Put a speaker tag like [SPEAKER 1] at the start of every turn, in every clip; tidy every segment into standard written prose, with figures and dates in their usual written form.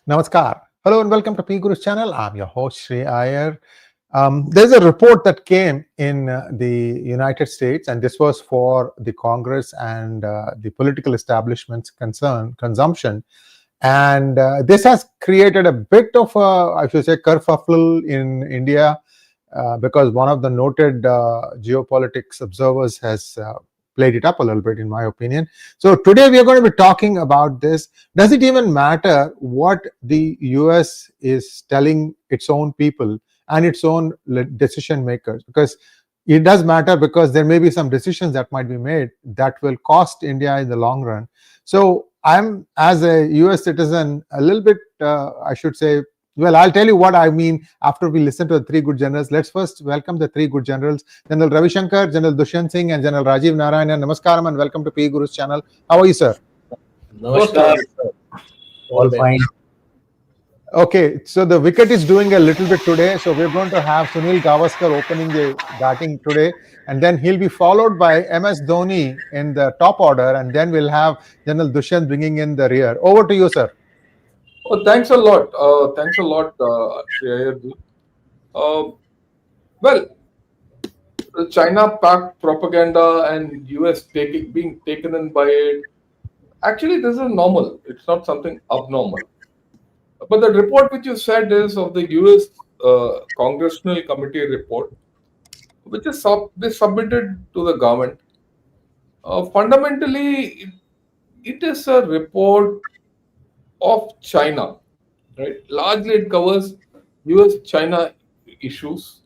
[SPEAKER 1] Namaskar. Hello and welcome to P Guru's channel. I'm your host Sri Iyer. There's a report that came in the United States, and this was for the Congress and the political establishment's consumption. And this has created a bit of a, I should say, kerfuffle in India because one of the noted geopolitics observers has played it up a little bit, in my opinion. So today we are going to be talking about this. Does it even matter what the US is telling its own people and its own decision makers? Because it does matter, because there may be some decisions that might be made that will cost India in the long run. So I'm, as a US citizen, a little bit, I should say, well, I'll tell you what I mean after we listen to the three good generals. Let's first welcome the three good generals: General Ravi Shankar, General Dushyant Singh, and General Rajiv Narayanan. Namaskaram and welcome to P Guru's channel. How are you, sir?
[SPEAKER 2] Namaskar. All fine.
[SPEAKER 1] Okay, so the wicket is doing a little bit today. So we're going to have Sunil Gavaskar opening the batting today, and then he'll be followed by MS Dhoni in the top order, and then we'll have General Dushyant bringing in the rear. Over to you, sir.
[SPEAKER 2] Oh, thanks a lot. Shri Iyer ji. Well, the China-Pak propaganda and US being taken in by it. Actually, this is normal. It's not something abnormal. But the report which you said is of the US Congressional Committee report, which is submitted to the government. Fundamentally, it is a report of China, right? Largely, it covers US-China issues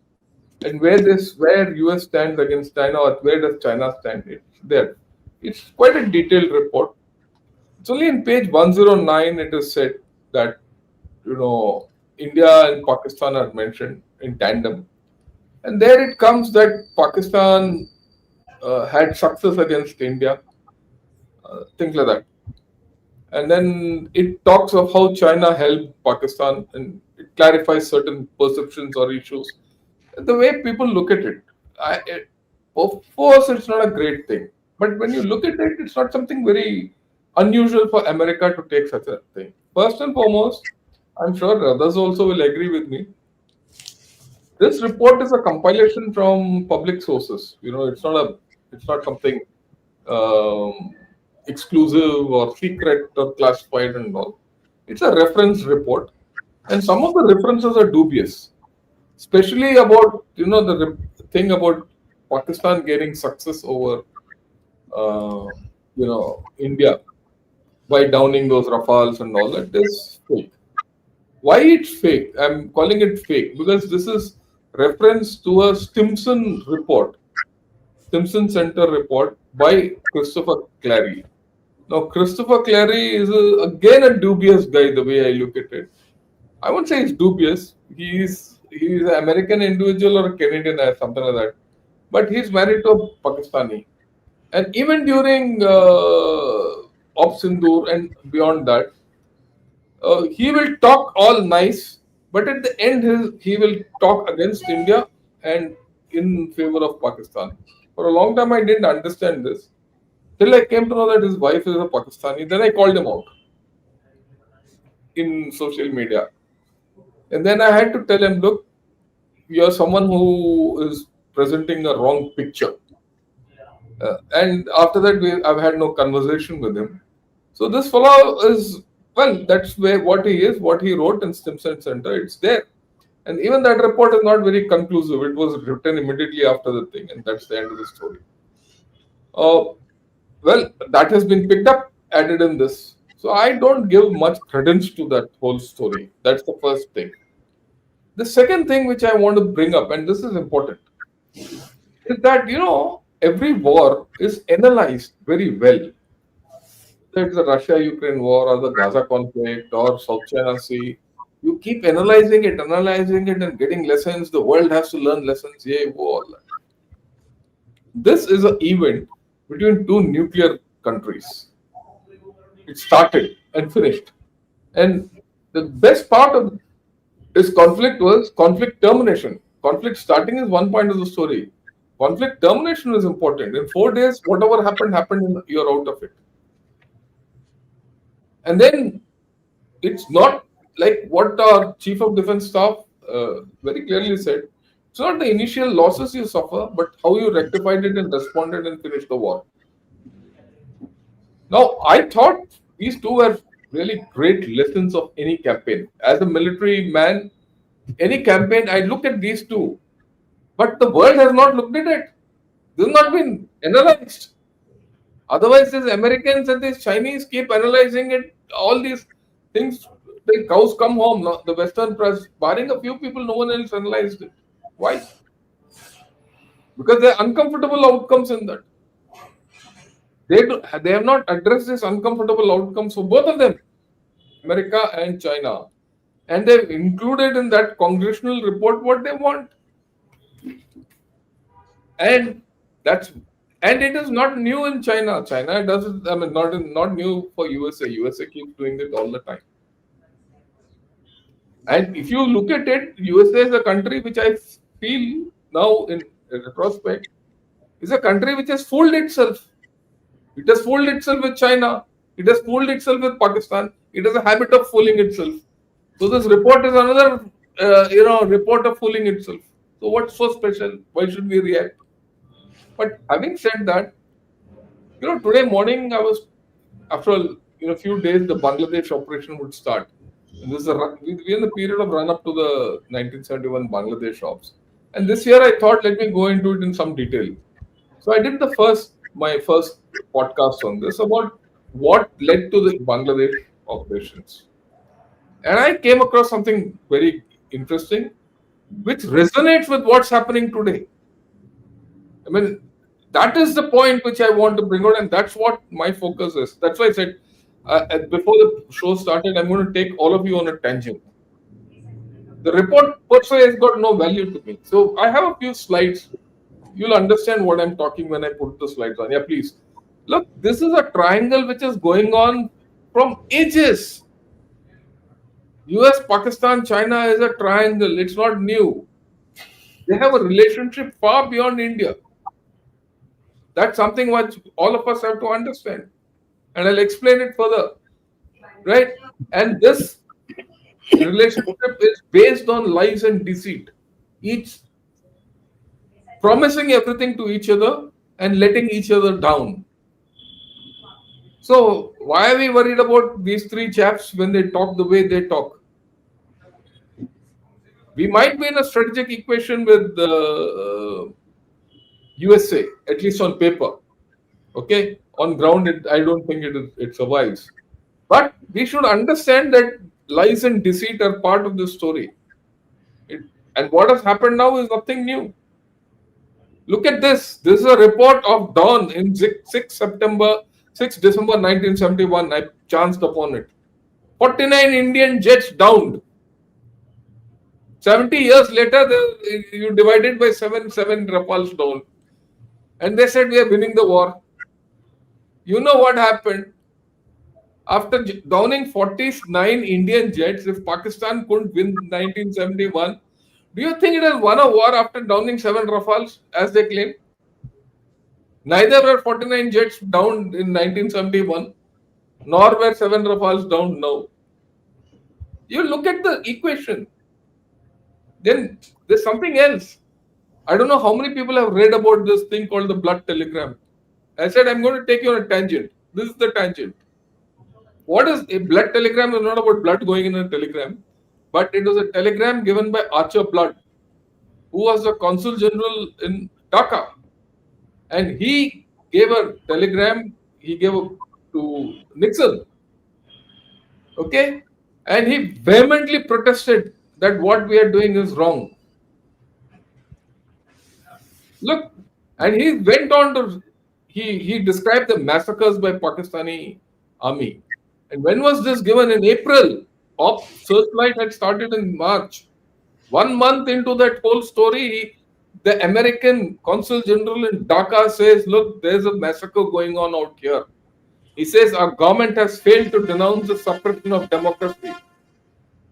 [SPEAKER 2] and where US stands against China, or where does China stand. It's there. It's quite a detailed report. It's only in page 109 it is said that India and Pakistan are mentioned in tandem, and there it comes that Pakistan had success against India, things like that. And then it talks of how China helped Pakistan, and it clarifies certain perceptions or issues. The way people look at it, of course, it's not a great thing. But when you look at it, it's not something very unusual for America to take such a thing. First and foremost, I'm sure others also will agree with me. This report is a compilation from public sources. It's not something exclusive or secret or classified and all. It's a reference report, and some of the references are dubious, especially about thing about Pakistan gaining success over India by downing those Rafales and all that. Is fake. Why it's fake? I'm calling it fake because this is reference to a Stimson report, Stimson Center report by Christopher Clary. Now, Christopher Clary is again a dubious guy, the way I look at it. I won't say he's dubious. He's an American individual or a Canadian or something like that. But he's married to a Pakistani. And even during Op Sindoor and beyond that, he will talk all nice, but at the end he will talk against India and in favor of Pakistan. For a long time, I didn't understand this. Till I came to know that his wife is a Pakistani. Then I called him out in social media. And then I had to tell him, look, you're someone who is presenting a wrong picture. And after that, I've had no conversation with him. So this fellow is, well, that's what he is, what he wrote in Stimson Center. It's there. And even that report is not very conclusive. It was written immediately after the thing, and that's the end of the story. Well, that has been picked up, added in this. So I don't give much credence to that whole story. That's the first thing. The second thing which I want to bring up, and this is important, is that, every war is analyzed very well. Whether it's the Russia-Ukraine war or the Gaza conflict or South China Sea, you keep analyzing it and getting lessons. The world has to learn lessons. All that. This is an event between two nuclear countries. It started and finished. And the best part of this conflict was conflict termination. Conflict starting is one point of the story. Conflict termination is important. In 4 days, whatever happened, and you're out of it. And then it's not like what our Chief of Defence Staff very clearly said, it's not the initial losses you suffer, but how you rectified it and responded and finished the war. Now, I thought these two were really great lessons of any campaign. As a military man, any campaign, I look at these two, but the world has not looked at it. This has not been analyzed. Otherwise, these Americans and these Chinese keep analyzing it. All these things, the cows come home. No? The Western press, barring a few people, no one else analyzed it. Why? Because there are uncomfortable outcomes in that. They have not addressed these uncomfortable outcomes for both of them, America and China. And they've included in that congressional report what they want. And it is not new in China. China does it, I mean, not new for USA. USA keeps doing it all the time. And if you look at it, USA is a country which I feel now in retrospect is a country which has fooled itself. It has fooled itself with China. It has fooled itself with Pakistan. It has a habit of fooling itself. So this report is another, report of fooling itself. So what's so special? Why should we react? But having said that, today morning I was, after a few days, the Bangladesh operation would start. And we're in the period of run up to the 1971 Bangladesh ops. And this year I thought, let me go into it in some detail. So I did my first podcast on this about what led to the Bangladesh operations. And I came across something very interesting, which resonates with what's happening today. I mean, that is the point which I want to bring out, and that's what my focus is. That's why I said, before the show started, I'm going to take all of you on a tangent. The report per se has got no value to me. So I have a few slides. You'll understand what I'm talking when I put the slides on. Yeah, please. Look, this is a triangle which is going on from ages. US, Pakistan, China is a triangle. It's not new. They have a relationship far beyond India. That's something which all of us have to understand. And I'll explain it further. Right? And this relationship is based on lies and deceit. Each promising everything to each other and letting each other down. So why are we worried about these three chaps when they talk the way they talk? We might be in a strategic equation with the USA, at least on paper. Okay, on ground, I don't think it survives. But we should understand that lies and deceit are part of the story. And what has happened now is nothing new. Look at this. This is a report of Dawn in 6 December 1971. I chanced upon it. 49 Indian jets downed. 70 years later, you divided by 7 Rafales down. And they said we are winning the war. You know what happened? After downing 49 Indian jets, if Pakistan couldn't win 1971, do you think it has won a war after downing 7 Rafales, as they claim? Neither were 49 jets downed in 1971, nor were 7 Rafales downed now. You look at the equation. Then there's something else. I don't know how many people have read about this thing called the blood telegram. I said I'm going to take you on a tangent. This is the tangent. What is a blood telegram? Is not about blood going in a telegram, but it was a telegram given by Archer Blood, who was the Consul General in Dhaka. And he gave a telegram, to Nixon. Okay? And he vehemently protested that what we are doing is wrong. Look, and he went on to, he described the massacres by Pakistani army. And when was this given? In April. Searchlight had started in March. 1 month into that whole story, the American Consul General in Dhaka says, look, there's a massacre going on out here. He says, our government has failed to denounce the suppression of democracy.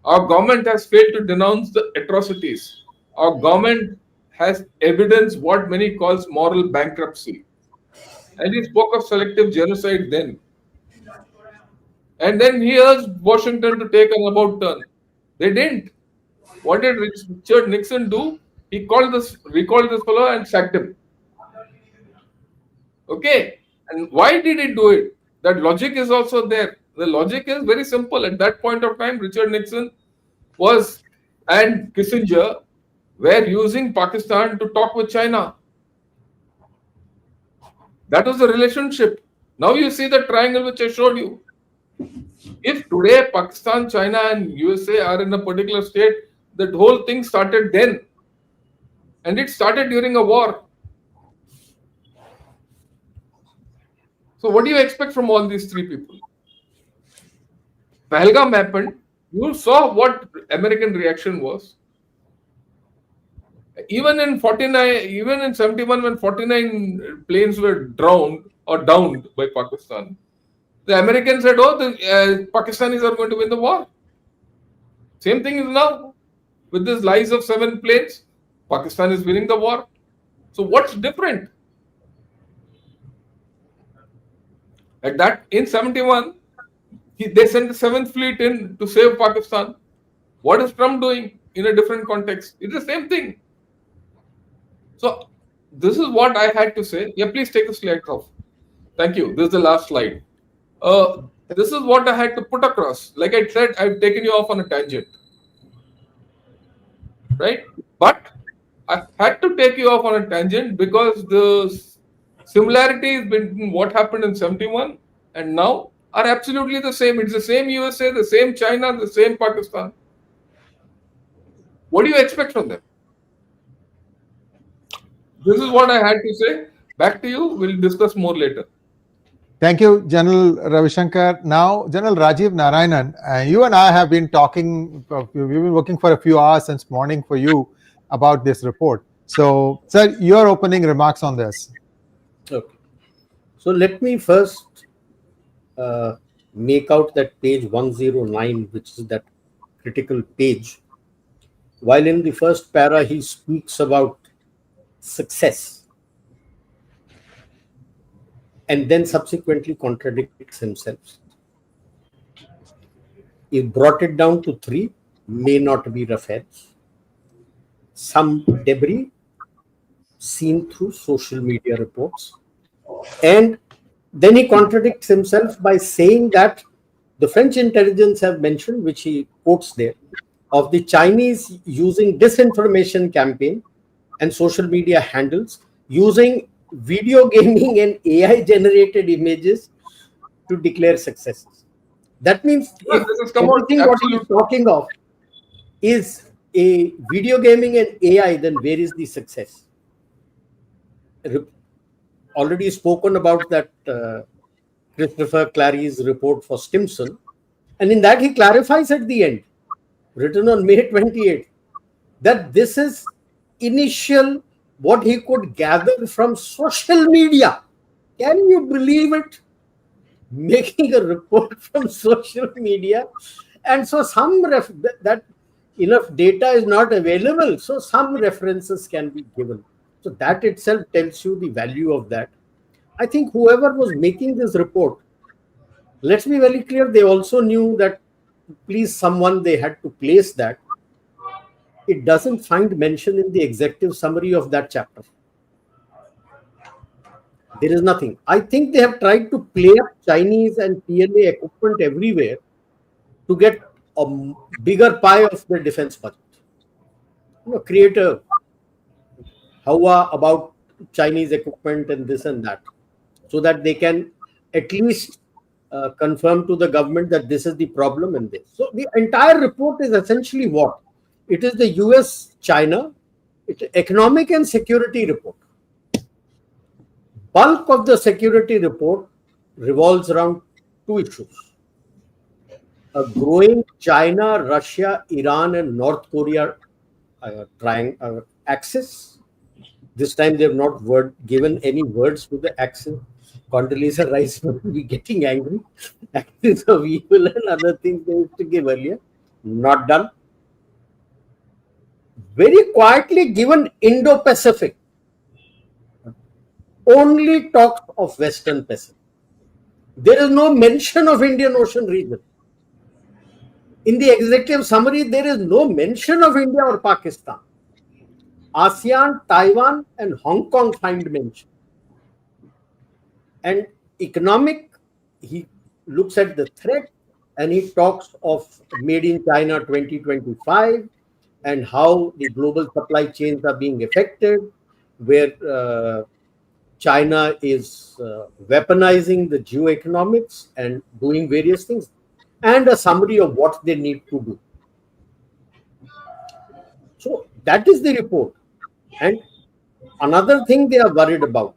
[SPEAKER 2] Our government has failed to denounce the atrocities. Our government has evidenced what many calls moral bankruptcy. And he spoke of selective genocide then. And then he urged Washington to take an about turn. They didn't. What did Richard Nixon do? He recalled this fellow and sacked him. Okay. And why did he do it? That logic is also there. The logic is very simple. At that point of time, Richard Nixon and Kissinger were using Pakistan to talk with China. That was the relationship. Now you see the triangle which I showed you. If today Pakistan, China, and USA are in a particular state, that whole thing started then. And it started during a war. So what do you expect from all these three people? Pahalgam happened. You saw what American reaction was. Even in 71, when 49 planes were drowned or downed by Pakistan, the Americans said, "Oh, the Pakistanis are going to win the war." Same thing is now with these lies of 7 planes. Pakistan is winning the war. So what's different? At that, in 71, they sent the 7th Fleet in to save Pakistan. What is Trump doing in a different context? It's the same thing. So this is what I had to say. Yeah, please take the slides off. Thank you. This is the last slide. This is what I had to put across. Like I said, I've taken you off on a tangent. Right? But I had to take you off on a tangent because the similarities between what happened in 71 and now are absolutely the same. It's the same USA, the same China, the same Pakistan. What do you expect from them? This is what I had to say. Back to you. We'll discuss more later.
[SPEAKER 1] Thank you, General Ravi Shankar. Now, General Rajiv Narayanan, you and I have been talking, we've been working for a few hours since morning for you about this report. So, sir, your opening remarks on this.
[SPEAKER 3] Okay. So let me first make out that page 109, which is that critical page. While in the first para, he speaks about success and then subsequently contradicts himself. He brought it down to 3, may not be Rafales. Some debris seen through social media reports. And then he contradicts himself by saying that the French intelligence have mentioned, which he quotes there, of the Chinese using disinformation campaign and social media handles, using video gaming and AI generated images to declare successes. That means if everything what he is talking of is a video gaming and AI, then where is the success? Already spoken about that Christopher Clary's report for Stimson, and in that he clarifies at the end, written on May 28th, that this is initial what he could gather from social media. Can you believe it? Making a report from social media, and so that enough data is not available, so some references can be given. So that itself tells you the value of that. I think whoever was making this report, let's be very clear, they also knew that to please someone they had to place that. It doesn't find mention in the executive summary of that chapter. There is nothing. I think they have tried to play up Chinese and PLA equipment everywhere to get a bigger pie of their defense budget. Create a hawa about Chinese equipment and this and that, so that they can at least confirm to the government that this is the problem in this. So the entire report is essentially what? It is the US-China economic and security report. Bulk of the security report revolves around 2 issues. A growing China, Russia, Iran and North Korea axis. This time they have not given any words to the axis. Condoleezza Rice will be getting angry. Axis of evil and other things they used to give earlier. Not done. Very quietly given Indo-Pacific. Only talks of Western Pacific. There is no mention of Indian Ocean region. In the executive summary, there is no mention of India or Pakistan. ASEAN, Taiwan, and Hong Kong find mention. And economic, he looks at the threat and he talks of Made in China 2025 and how the global supply chains are being affected, where China is weaponizing the geoeconomics and doing various things, and a summary of what they need to do. So that is the report. And another thing they are worried about,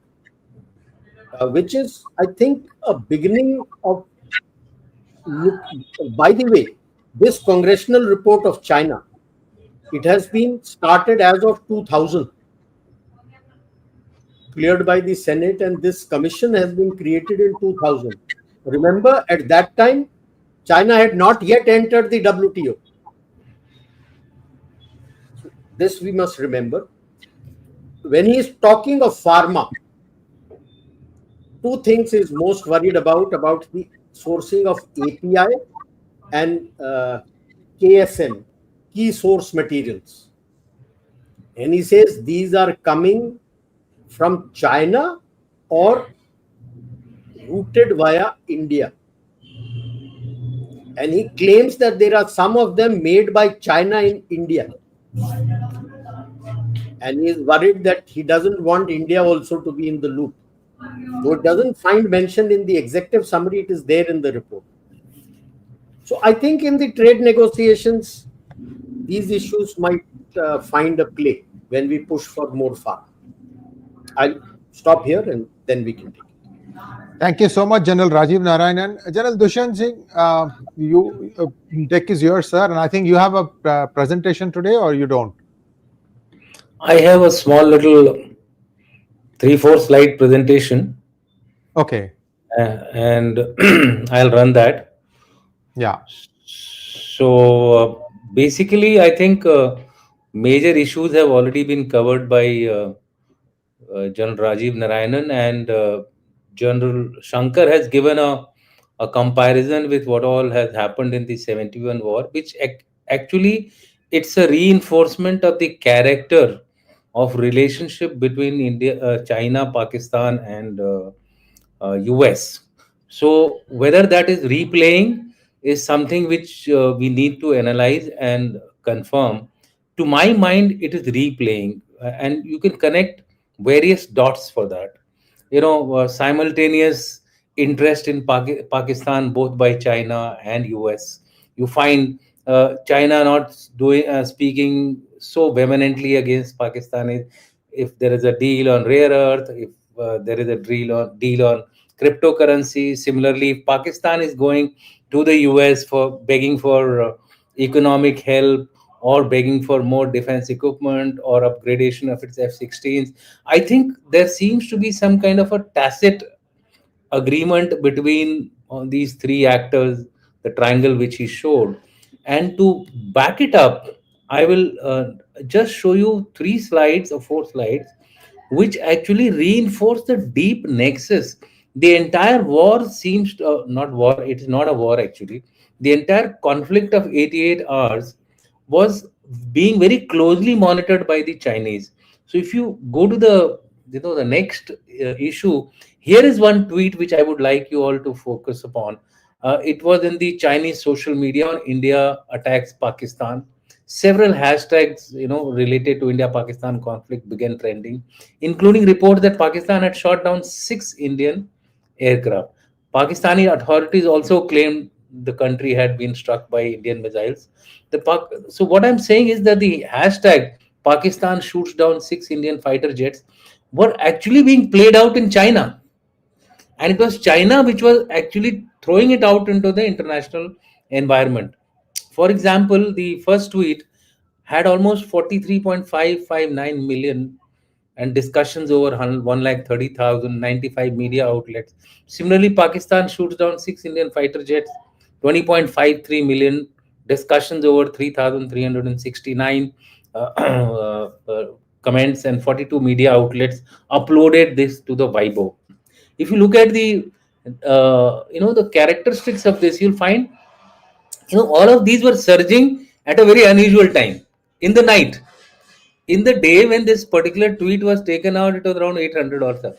[SPEAKER 3] which is, I think, a beginning of look. By the way, this congressional report of China, it has been started as of 2000, cleared by the Senate, and this commission has been created in 2000. Remember, at that time, China had not yet entered the WTO. This we must remember. When he is talking of pharma, two things he is most worried about the sourcing of API and KSM, key source materials. And he says these are coming from China or routed via India. And he claims that there are some of them made by China in India. And he is worried that he doesn't want India also to be in the loop. Though it doesn't find mentioned in the executive summary, it is there in the report. So I think in the trade negotiations, these issues might find a play when we push for more farm. I'll stop here and then we can take it.
[SPEAKER 1] Thank you so much, General Rajiv Narayanan. General Dushyant Singh, you deck is yours, sir, and I think you have a presentation today, or you don't?
[SPEAKER 4] I have a small little 3-4 slide presentation.
[SPEAKER 1] Okay.
[SPEAKER 4] And I'll run that.
[SPEAKER 1] Yeah.
[SPEAKER 4] So basically, I think major issues have already been covered by General Rajiv Narayanan, and General Shankar has given a comparison with what all has happened in the 71 war, which actually it's a reinforcement of the character of relationship between India, China, Pakistan, and US. So whether that is replaying is something which we need to analyze and confirm. To my mind, it is replaying, and you can connect various dots for that. Simultaneous interest in Pakistan both by China and US. You find China not doing speaking so vehemently against Pakistan if there is a deal on rare earth, if there is a deal on cryptocurrency. Similarly, if Pakistan is going to the US for begging for economic help or begging for more defense equipment or upgradation of its F-16s, I think there seems to be some kind of a tacit agreement between these three actors, the triangle which he showed. And to back it up, I will just show you 3 slides or 4 slides which actually reinforce the deep nexus. The entire war seems to, not war, it's not a war actually. The entire conflict of 88 hours was being very closely monitored by the Chinese. So if you go to the next issue, here is one tweet which I would like you all to focus upon. It was in the Chinese social media on India attacks Pakistan. Several hashtags, related to India-Pakistan conflict began trending, including reports that Pakistan had shot down 6 Indian aircraft. Pakistani authorities also claimed the country had been struck by Indian missiles. So what I'm saying is that the hashtag Pakistan shoots down 6 Indian fighter jets were actually being played out in China. And it was China which was actually throwing it out into the international environment. For example, the first tweet had almost 43.559 million and discussions over 130,000, 95 media outlets. Similarly, Pakistan shoots down 6 Indian fighter jets, 20.53 million discussions over 3,369 comments, and 42 media outlets uploaded this to the Weibo. If you look at the the characteristics of this, you'll find All of these were surging at a very unusual time in the night. In the day when this particular tweet was taken out, it was around 800 or so.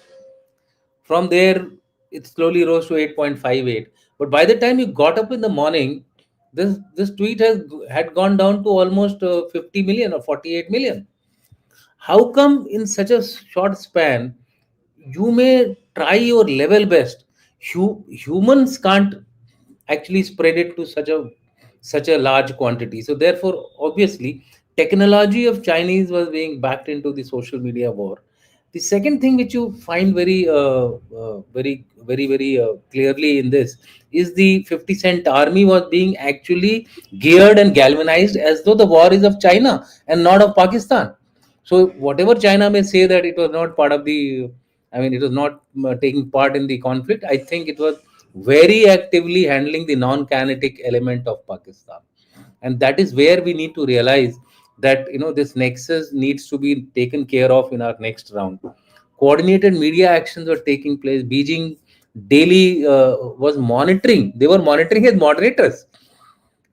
[SPEAKER 4] From there, it slowly rose to 8.58. But by the time you got up in the morning, this tweet had gone down to almost 50 million or 48 million. How come in such a short span you may try your level best? Humans can't actually spread it to such a large quantity. So therefore, obviously, technology of Chinese was being backed into the social media war. The second thing which you find very clearly in this is the 50 cent army was being actually geared and galvanized as though the war is of China and not of Pakistan. So whatever China may say that it was not part of the, I mean, it was not taking part in the conflict. I think it was very actively handling the non-kinetic element of Pakistan, and that is where we need to realize that this nexus needs to be taken care of in our next round. Coordinated media actions were taking place. Beijing daily was monitoring. They were monitoring as moderators.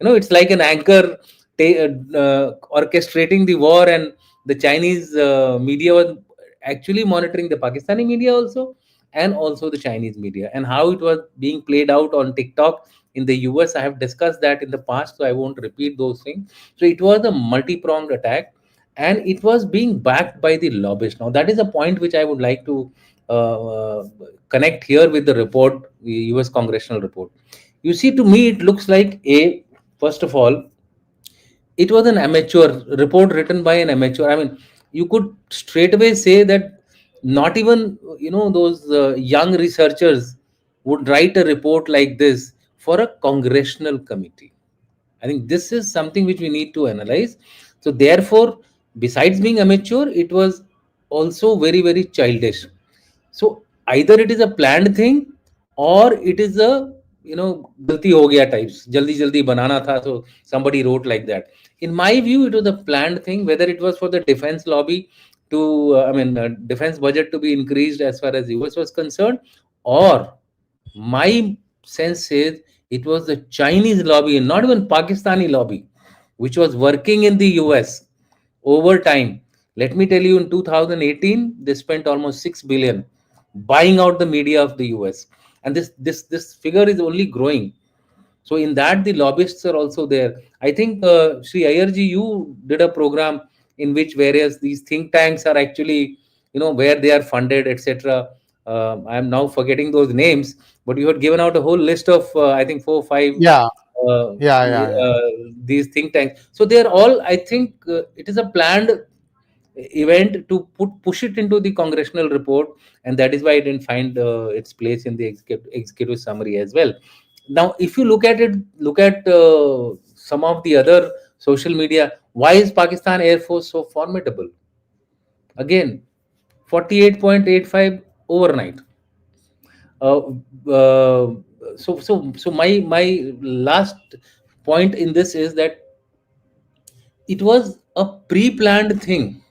[SPEAKER 4] It's like an anchor orchestrating the war, and the Chinese media was actually monitoring the Pakistani media also, and also the Chinese media, and how it was being played out on TikTok in the US. I have discussed that in the past, so I won't repeat those things. So it was a multi-pronged attack, and it was being backed by the lobbyists. Now that is a point which I would like to connect here with the report, the US congressional report. You see, to me, it looks like first of all, it was an amateur report written by an amateur. I mean, you could straight away say that not even those young researchers would write a report like this for a congressional committee. I think this is something which we need to analyze. So therefore, besides being amateur, it was also very, very childish. So either it is a planned thing, or it is a galti ho gaya types, jaldi jaldi banana tha, so somebody wrote like that. In my view, it was a planned thing, whether it was for the defense lobby to defense budget to be increased as far as US was concerned, or my sense says it was the Chinese lobby and not even Pakistani lobby which was working in the US over time. Let me tell you, in 2018 they spent almost 6 billion buying out the media of the US, and this figure is only growing. So in that, the lobbyists are also there. I think Sri Ayerji, you did a program in which various these think tanks are actually, where they are funded, etc. I am now forgetting those names, but you had given out a whole list of I think 4 or 5
[SPEAKER 1] Yeah,
[SPEAKER 4] uh,
[SPEAKER 1] yeah.
[SPEAKER 4] these think tanks. So they are all, I think, it is a planned event to push it into the congressional report, and that is why it didn't find its place in the executive summary as well. Now if you look at it, look at some of the other social media. Why is Pakistan Air Force so formidable? Again, 48.85 overnight. uh, uh, so my last point in this is that it was a pre-planned thing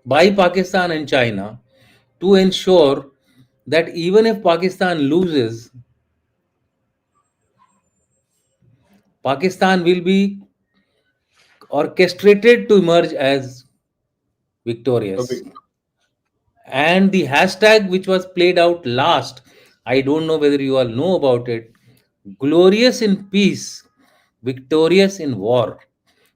[SPEAKER 4] by Pakistan and China to ensure that even if Pakistan loses, Pakistan will be orchestrated to emerge as victorious. And the hashtag which was played out last, I don't know whether you all know about it: glorious in peace, victorious in war.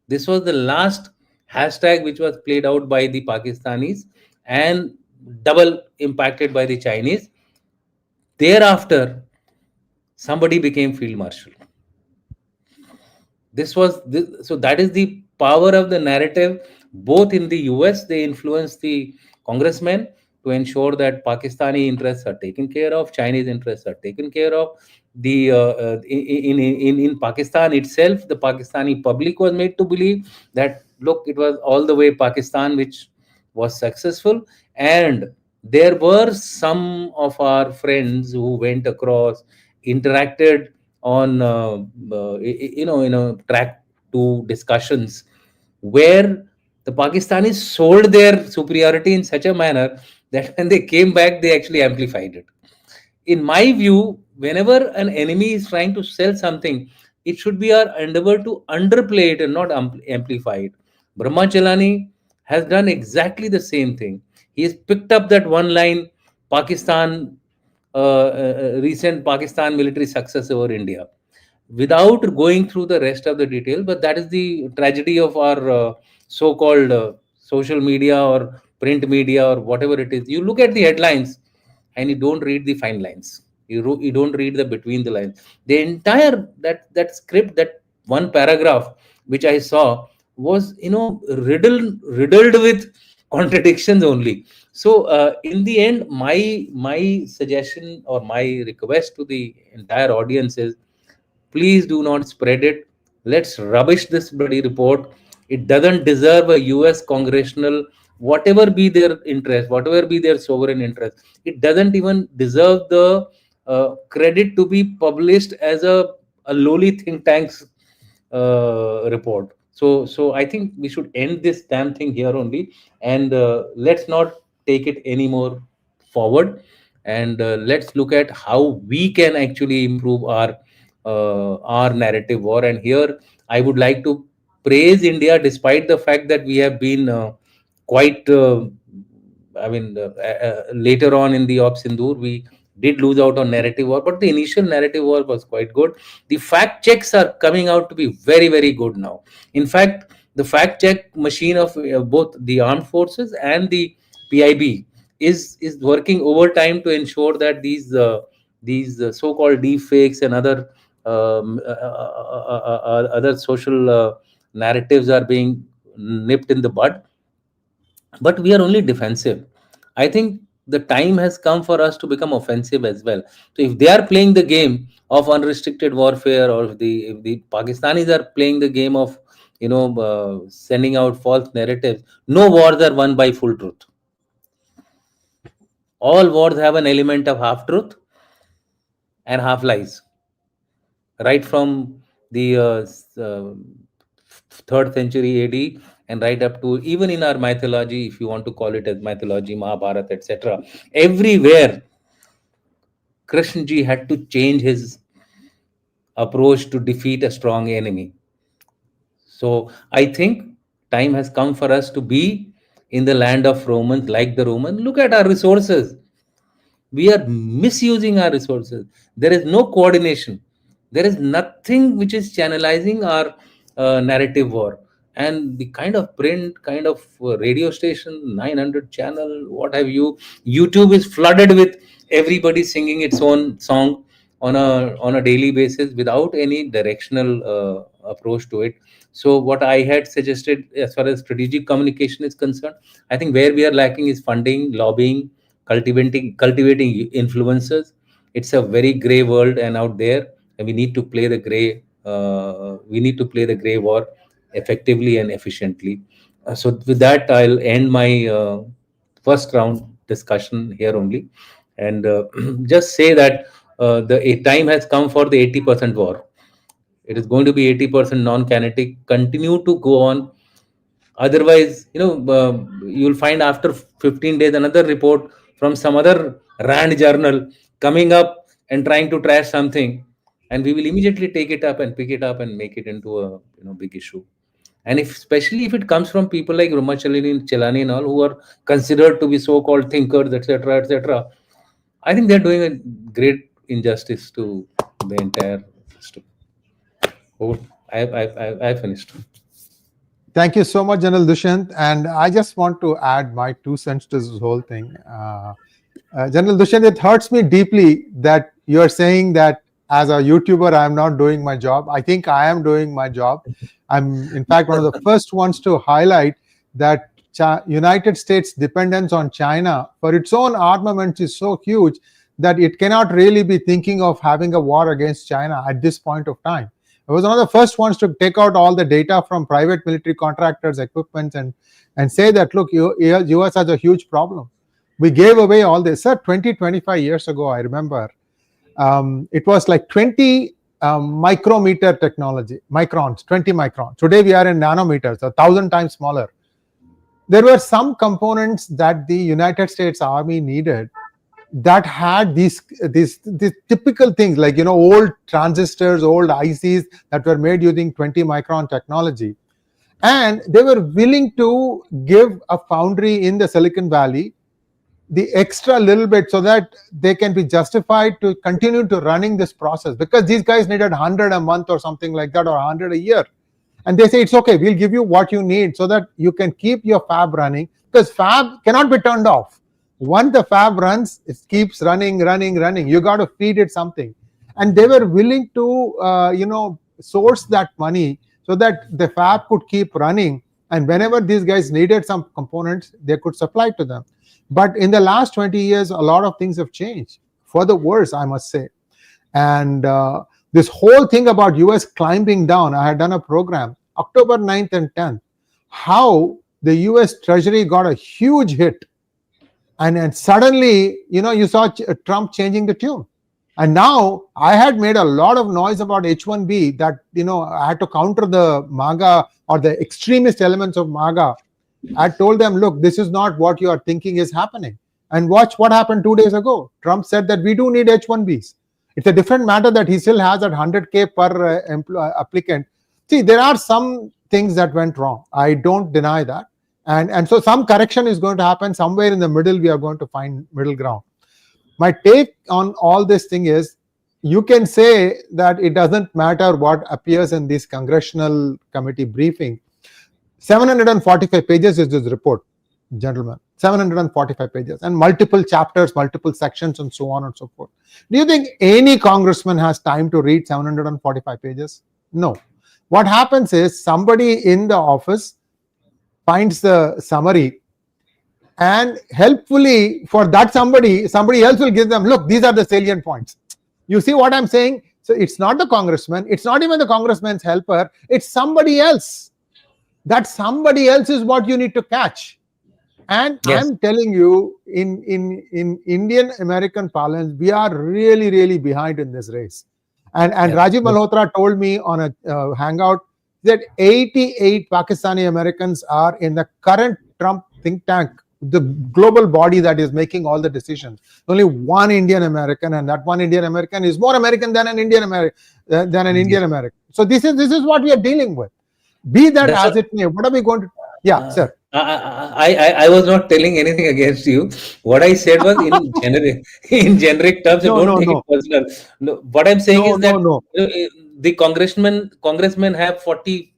[SPEAKER 4] This was the last hashtag which was played out by the Pakistanis and double impacted by the Chinese. Thereafter, somebody became field marshal. So that is the power of the narrative. Both in the US, they influence the congressmen to ensure that Pakistani interests are taken care of, Chinese interests are taken care of. The in Pakistan itself, the Pakistani public was made to believe that, look, it was all the way Pakistan which was successful. And there were some of our friends who went across, interacted on in a track to discussions where the Pakistanis sold their superiority in such a manner that when they came back, they actually amplified it. In my view, whenever an enemy is trying to sell something, it should be our endeavor to underplay it and not amplify it. Brahma Chelani has done exactly the same thing. He has picked up that one line, Pakistan, recent Pakistan military success over India, without going through the rest of the detail. But that is the tragedy of our so-called social media or print media or whatever it is. You look at the headlines and you don't read the fine lines. You don't read the between the lines. The entire that script, that one paragraph which I saw, was riddled with contradictions only. So in the end, my suggestion or my request to the entire audience is, please do not spread it. Let's rubbish this bloody report. It doesn't deserve a US congressional, whatever be their interest, whatever be their sovereign interest. It doesn't even deserve the credit to be published as a lowly think tank's report. So I think we should end this damn thing here only, and let's not take it anymore forward, and let's look at how we can actually improve our narrative war. And here I would like to praise India, despite the fact that we have been quite later on in the Op Sindoor, we did lose out on narrative war, but the initial narrative war was quite good. The fact checks are coming out to be very, very good now. In fact, the fact check machine of both the armed forces and the PIB is working overtime to ensure that these so-called deep fakes and other social narratives are being nipped in the bud. But we are only defensive. I think the time has come for us to become offensive as well. So if they are playing the game of unrestricted warfare, or if the Pakistanis are playing the game of sending out false narratives, no wars are won by full truth. All wars have an element of half truth and half lies, right from the 3rd century AD and right up to even in our mythology, if you want to call it as mythology, Mahabharata, etc. Everywhere, Krishna ji had to change his approach to defeat a strong enemy. So I think time has come for us to be in the land of Romans, like the Romans. Look at our resources. We are misusing our resources. There is no coordination. There is nothing which is channelizing our narrative war. And the kind of print, kind of radio station, 900 channel, what have you, YouTube is flooded with everybody singing its own song on a daily basis without any directional approach to it. So what I had suggested as far as strategic communication is concerned, I think where we are lacking is funding, lobbying, cultivating influencers. It's a very gray world and out there, and we need to play the gray. We need to play the gray war effectively and efficiently. So with that, I'll end my first round discussion here only, and just say that the time has come for the 80% war. It is going to be 80% non-kinetic. Continue to go on. Otherwise, you'll find after 15 days another report from some other Rand journal coming up and trying to trash something, and we will immediately take it up and pick it up and make it into a big issue. And especially if it comes from people like Brahma Chelani and all, who are considered to be so-called thinkers, etc., etc., I think they're doing a great injustice to the entire system. Oh, I finished.
[SPEAKER 1] Thank you so much, General Dushyant. And I just want to add my 2 cents to this whole thing. General Dushyant, it hurts me deeply that you are saying that as a YouTuber, I am not doing my job. I think I am doing my job. I'm, in fact, one of the first ones to highlight that United States dependence on China for its own armaments is so huge that it cannot really be thinking of having a war against China at this point of time. I was one of the first ones to take out all the data from private military contractors' equipment and say that, look, US has a huge problem. We gave away all this. Sir, 25 years ago, I remember, it was like 20 micrometer technology, microns, 20 microns. Today, we are in nanometers, 1,000 times smaller. There were some components that the United States Army needed that had these typical things like, old transistors, old ICs that were made using 20 micron technology. And they were willing to give a foundry in the Silicon Valley the extra little bit so that they can be justified to continue to running this process, because these guys needed 100 a month or something like that, or 100 a year. And they say, it's okay, we'll give you what you need so that you can keep your fab running, because fab cannot be turned off. Once the fab runs, it keeps running. You got to feed it something. And they were willing to source that money so that the fab could keep running, and whenever these guys needed some components, they could supply to them. But in the last 20 years, a lot of things have changed for the worse, I must say. And this whole thing about US climbing down, I had done a program October 9th and 10th, how the US Treasury got a huge hit. And then suddenly, you saw Trump changing the tune. And now I had made a lot of noise about H1B, that, I had to counter the MAGA or the extremist elements of MAGA. I told them, look, this is not what you are thinking is happening. And watch what happened 2 days ago. Trump said that we do need H1Bs. It's a different matter that he still has that 100K per applicant. See, there are some things that went wrong. I don't deny that. And so some correction is going to happen. Somewhere in the middle, we are going to find middle ground. My take on all this thing is, you can say that it doesn't matter what appears in this congressional committee briefing. 745 pages is this report, gentlemen. 745 pages and multiple chapters, multiple sections, and so on and so forth. Do you think any congressman has time to read 745 pages? No. What happens is, somebody in the office finds the summary, and helpfully for that somebody else will give them, look, these are the salient points. You see what I'm saying? So it's not the congressman, it's not even the congressman's helper, it's somebody else. That somebody else is what you need to catch. And yes, I'm telling you, in Indian American parlance, we are really, really behind in this race. And Rajiv Malhotra told me on a hangout that 88 Pakistani Americans are in the current Trump think tank, the global body that is making all the decisions. Only one Indian American, and that one Indian American is more American than an Indian American. Indian American. So this is what we are dealing with. Be that as it may, what are we going to? Yeah, sir.
[SPEAKER 4] I was not telling anything against you. What I said was in generic terms. Don't take it personal. No, what I'm saying is that the congressmen have 40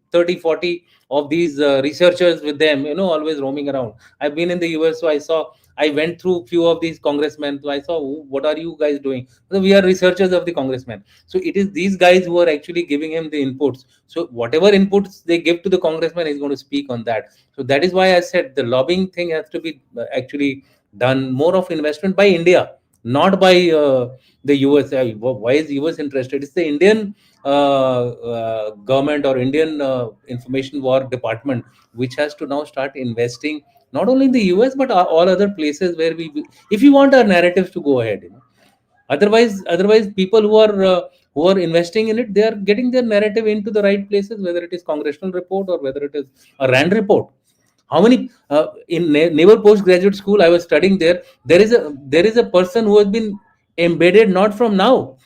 [SPEAKER 4] of these researchers with them, always roaming around. I've been in the US, so I went through few of these congressmen. So I saw, what are you guys doing? So we are researchers of the congressmen. So it is these guys who are actually giving him the inputs. So whatever inputs they give to the congressman, he's going to speak on that. So that is why I said the lobbying thing has to be actually done, more of investment by India, not by the US. Why is US interested? It's the Indian government or Indian Information War Department, which has to now start investing not only in the US but all other places where if you want our narratives to go ahead. Otherwise people who are investing in it, they are getting their narrative into the right places, whether it is congressional report or whether it is a RAND report. How many in Naval Postgraduate School I was studying there is a person who has been embedded not from now.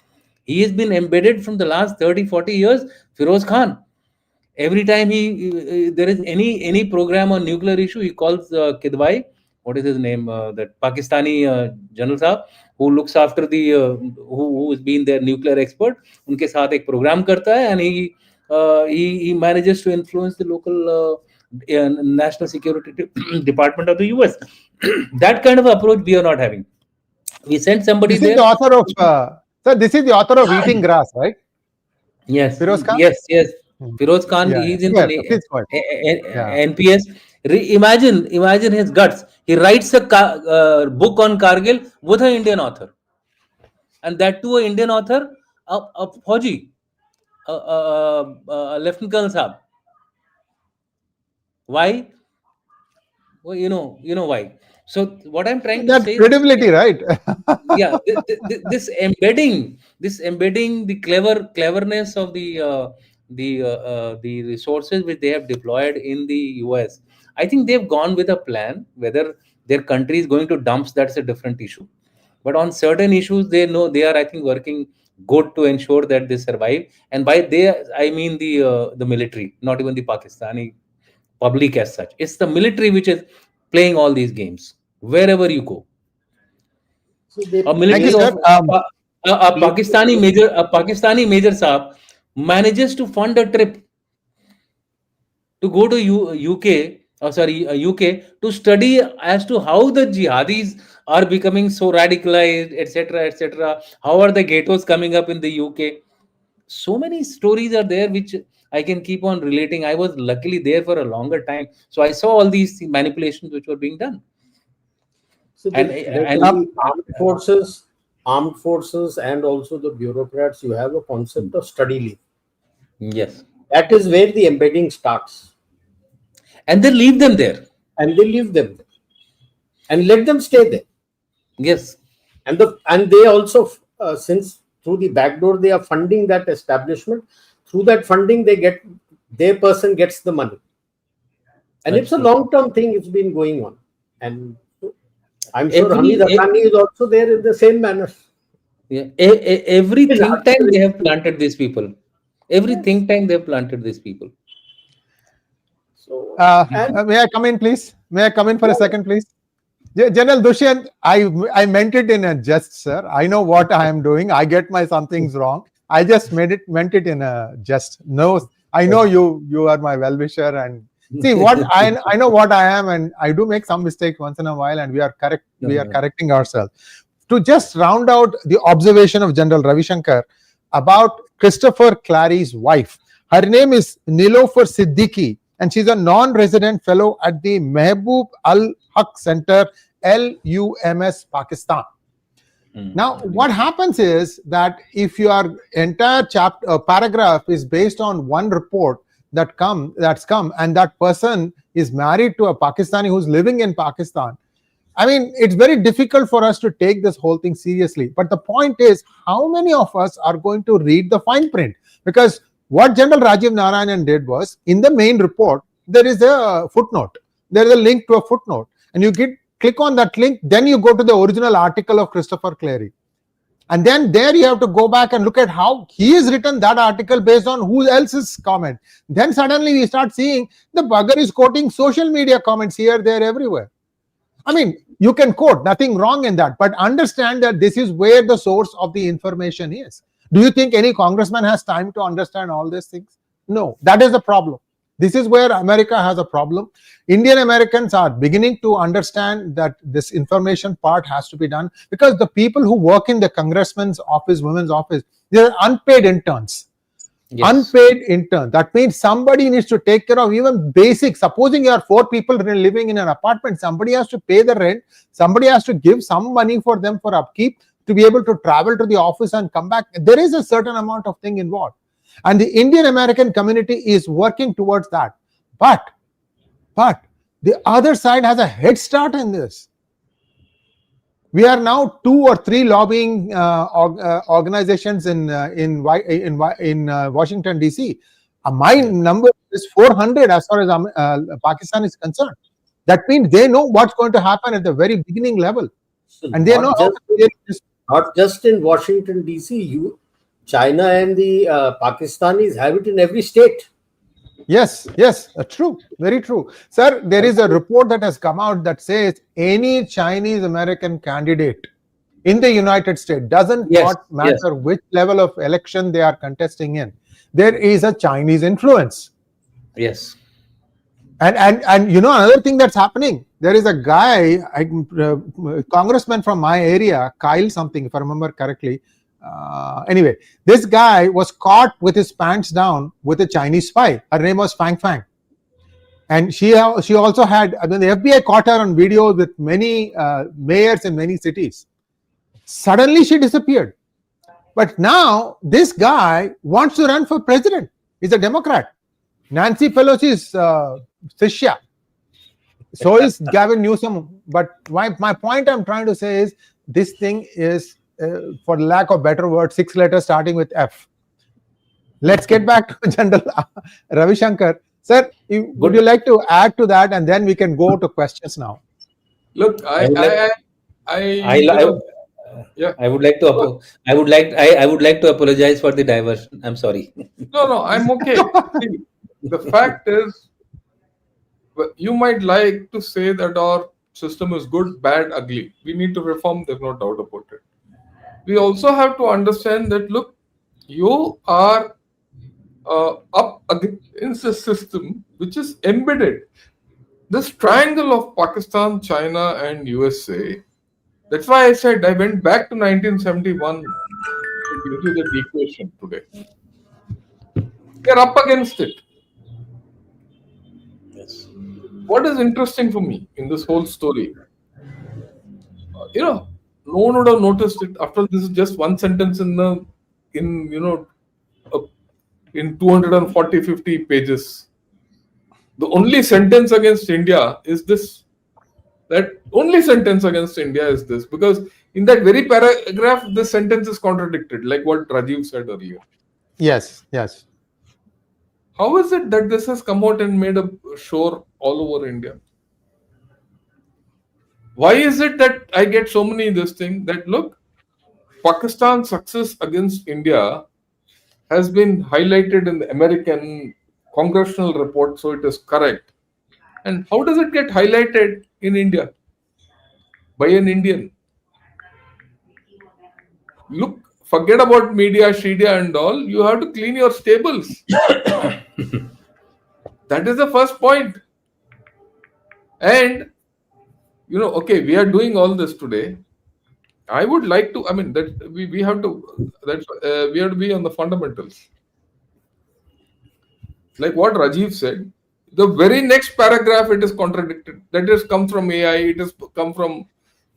[SPEAKER 4] He has been embedded from the last 30-40 years, Firoz Khan. Every time there is any program on nuclear issue, he calls Kidwai, what is his name, that Pakistani General Sahab, who looks after the who has been their nuclear expert. Unke saath ek program karta hai, and he manages to influence the local national security department of the US. That kind of approach we are not having. We sent somebody
[SPEAKER 1] there. This is the author of sir, this is the author of Eating Grass, right?
[SPEAKER 4] Yes.
[SPEAKER 1] Firoz Khan?
[SPEAKER 4] Yes. Firoz Khan, he's in NPS. Imagine his guts. He writes a book on Kargil with an Indian author. And that too, an Indian author, a Fauji, Lieutenant Colonel Saab. Why? Well, you know why. So what I'm trying to say,
[SPEAKER 1] credibility, right?
[SPEAKER 4] Yeah, this embedding the cleverness of the resources which they have deployed in the US. I think they've gone with a plan. Whether their country is going to dumps, that's a different issue. But on certain issues, they know they are, I think, working good to ensure that they survive. And by they, I mean the military, not even the Pakistani public as such. It's the military which is playing all these games wherever you go.
[SPEAKER 3] So they
[SPEAKER 4] A
[SPEAKER 1] Thank you,
[SPEAKER 4] military
[SPEAKER 1] sir.
[SPEAKER 4] of a Pakistani major Saab manages to fund a trip to go to UK to study as to how the jihadis are becoming so radicalized, etc., etc. How are the ghettos coming up in the UK? So many stories are there which I can keep on relating. I was luckily there for a longer time, so I saw all these manipulations which were being done.
[SPEAKER 3] So
[SPEAKER 4] And
[SPEAKER 3] the armed forces, and also the bureaucrats, you have a concept of study leave.
[SPEAKER 4] yes,
[SPEAKER 3] That is where the embedding starts,
[SPEAKER 4] and they leave them there.
[SPEAKER 3] and they leave them there, and let them stay there.
[SPEAKER 4] Yes,
[SPEAKER 3] And they also, since through the back door they are funding that establishment, through that funding their person gets the money, and
[SPEAKER 4] That's
[SPEAKER 3] it's a
[SPEAKER 4] true.
[SPEAKER 3] long-term thing. It's been going on, and I'm sure
[SPEAKER 4] Every
[SPEAKER 3] Hamid Haqqani is also there in the same manner.
[SPEAKER 4] Yeah, every think tank they have planted these people. Every think tank they have planted these people.
[SPEAKER 3] So,
[SPEAKER 1] May I come in, please? May I come in for a second, please? General Dushyant, I meant it in a jest, sir. I know what I am doing. I get my some things wrong. I just meant it in a jest. No, I know you are my well-wisher, and see what I know what I am, and I do make some mistakes once in a while, and we are correcting ourselves. To just round out the observation of General Ravi Shankar about Christopher Clary's wife. Her name is Nilofer Siddiqui, and she's a non-resident fellow at the Mehboob Al-Haq Center, LUMS, Pakistan. Now, what happens is that if your entire paragraph is based on one report that's come, and that person is married to a Pakistani who's living in Pakistan, I mean, it's very difficult for us to take this whole thing seriously. But the point is, how many of us are going to read the fine print? Because what General Rajiv Narayanan did was, in the main report, there is a footnote. There is a link to a footnote. And you click on that link, then you go to the original article of Christopher Clary. And then there you have to go back and look at how he has written that article based on who else's comment. Then suddenly we start seeing the bugger is quoting social media comments here, there, everywhere. I mean, you can quote, nothing wrong in that, but understand that this is where the source of the information is. Do you think any congressman has time to understand all these things? No, that is the problem. This is where America has a problem. Indian Americans are beginning to understand that this information part has to be done, because the people who work in the congressman's office, women's office, they are unpaid interns. Yes. Unpaid intern. That means somebody needs to take care of even basic. Supposing you are 4 people living in an apartment, somebody has to pay the rent, somebody has to give some money for them for upkeep to be able to travel to the office and come back. There is a certain amount of thing involved. And the Indian American community is working towards that. But the other side has a head start in this. We are now 2 or 3 lobbying organizations in Washington DC. My number is 400 as far as Pakistan is concerned. That means they know what's going to happen at the very beginning level,
[SPEAKER 3] so
[SPEAKER 1] and they know
[SPEAKER 3] not just in Washington DC. China and the Pakistanis have it in every state.
[SPEAKER 1] Yes, true, very true. Sir, there is a report that has come out that says any Chinese American candidate in the United States, doesn't matter which level of election they are contesting in, there is a Chinese influence.
[SPEAKER 4] Yes.
[SPEAKER 1] And you know another thing that's happening, there is a guy, congressman from my area, Kyle something, if I remember correctly. Anyway, this guy was caught with his pants down with a Chinese spy. Her name was Fang Fang, and she also had, I mean, the FBI caught her on video with many mayors in many cities. Suddenly she disappeared. But now this guy wants to run for president. He's a Democrat. Nancy Pelosi's Shishya. So is Gavin Newsom. But my point I'm trying to say is, this thing is, for lack of better word, 6 letters starting with F. Let's get back to General Ravi Shankar. Sir, would you like to add to that, and then we can go to questions now?
[SPEAKER 2] Look, Yeah.
[SPEAKER 4] I would like to. I would like to apologize for the diversion. I'm sorry.
[SPEAKER 2] No, I'm okay. See, the fact is, you might like to say that our system is good, bad, ugly. We need to reform, there's no doubt about it. We also have to understand that, look, you are up against a system which is embedded. This triangle of Pakistan, China, and USA, that's why I said I went back to 1971 to give you the equation today. They're up against it.
[SPEAKER 4] Yes.
[SPEAKER 2] What is interesting for me in this whole story, no one would have noticed it. After this is just one sentence uh, in 240, 50 pages. The only sentence against India is this. That only sentence against India is this, because in that very paragraph, the sentence is contradicted, like what Rajiv said earlier.
[SPEAKER 1] Yes, yes.
[SPEAKER 2] How is it that this has come out and made a shore all over India? Why is it that I get so many this thing that, look, Pakistan's success against India has been highlighted in the American congressional report, so it is correct. And how does it get highlighted in India? By an Indian. Look, forget about media, Shidia and all. You have to clean your stables. That is the first point. And, okay, we are doing all this today. I would like to, that we have to, we have to be on the fundamentals. Like what Rajiv said, the very next paragraph, it is contradicted. That has come from AI, it has come from,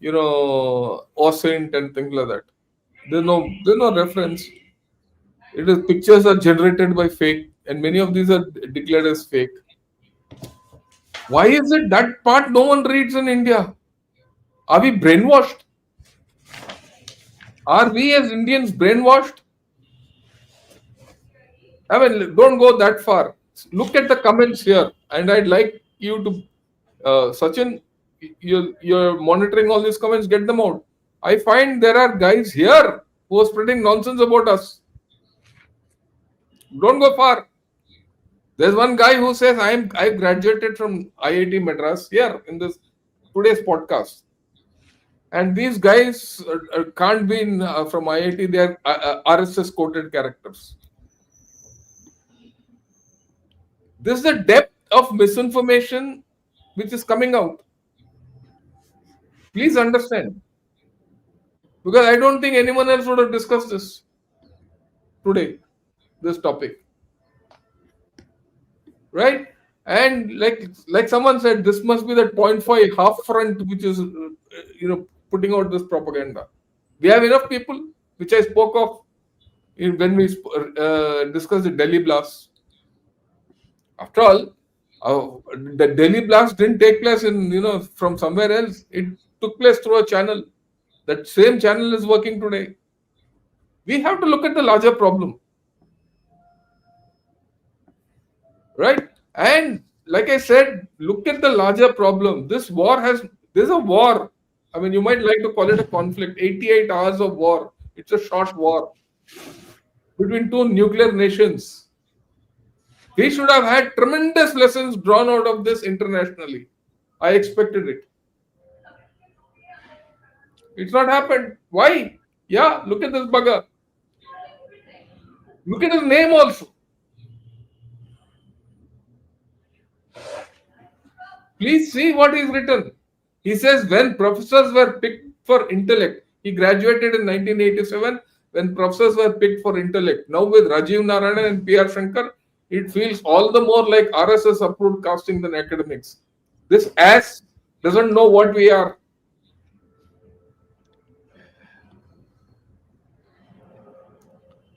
[SPEAKER 2] OSINT and things like that. There's no reference. It is pictures are generated by fake, and many of these are declared as fake. Why is it that part no one reads in India? Are we brainwashed? Are we as Indians brainwashed? Don't go that far. Look at the comments here, and I'd like you to, Sachin, you're monitoring all these comments, get them out. I find there are guys here who are spreading nonsense about us. Don't go far. There's one guy who says I graduated from IIT Madras here in this today's podcast, and these guys can't be from IIT. They are RSS quoted characters. This is the depth of misinformation which is coming out. Please understand, because I don't think anyone else would have discussed this today. This topic. Right? And like someone said, this must be that 0.5 half front which is putting out this propaganda. We have enough people, which I spoke of when we discussed the Delhi blast. After all, the Delhi blast didn't take place from somewhere else. It took place through a channel. That same channel is working today. We have to look at the larger problem. Right? And like I said, look at the larger problem. There's a war. You might like to call it a conflict. 88 hours of war. It's a short war between two nuclear nations. We should have had tremendous lessons drawn out of this internationally. I expected it. It's not happened. Why? Yeah, look at this bugger. Look at his name also. Please see what he's written. He says when professors were picked for intellect, he graduated in 1987 when professors were picked for intellect. Now with Rajiv Narayanan and P.R. Shankar, it feels all the more like RSS approved casting than academics. This ass doesn't know what we are.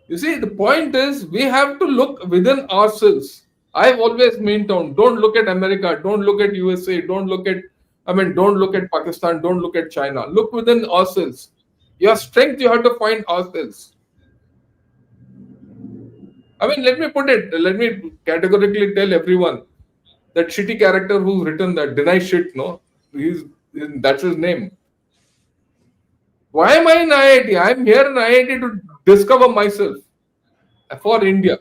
[SPEAKER 2] You see, the point is we have to look within ourselves. I've always maintained, don't look at America, don't look at USA, don't look at Pakistan, don't look at China. Look within ourselves. Your strength you have to find ourselves. Let me categorically tell everyone that shitty character who's written that, deny shit, no? That's his name. Why am I in IIT? I am here in IIT to discover myself for India.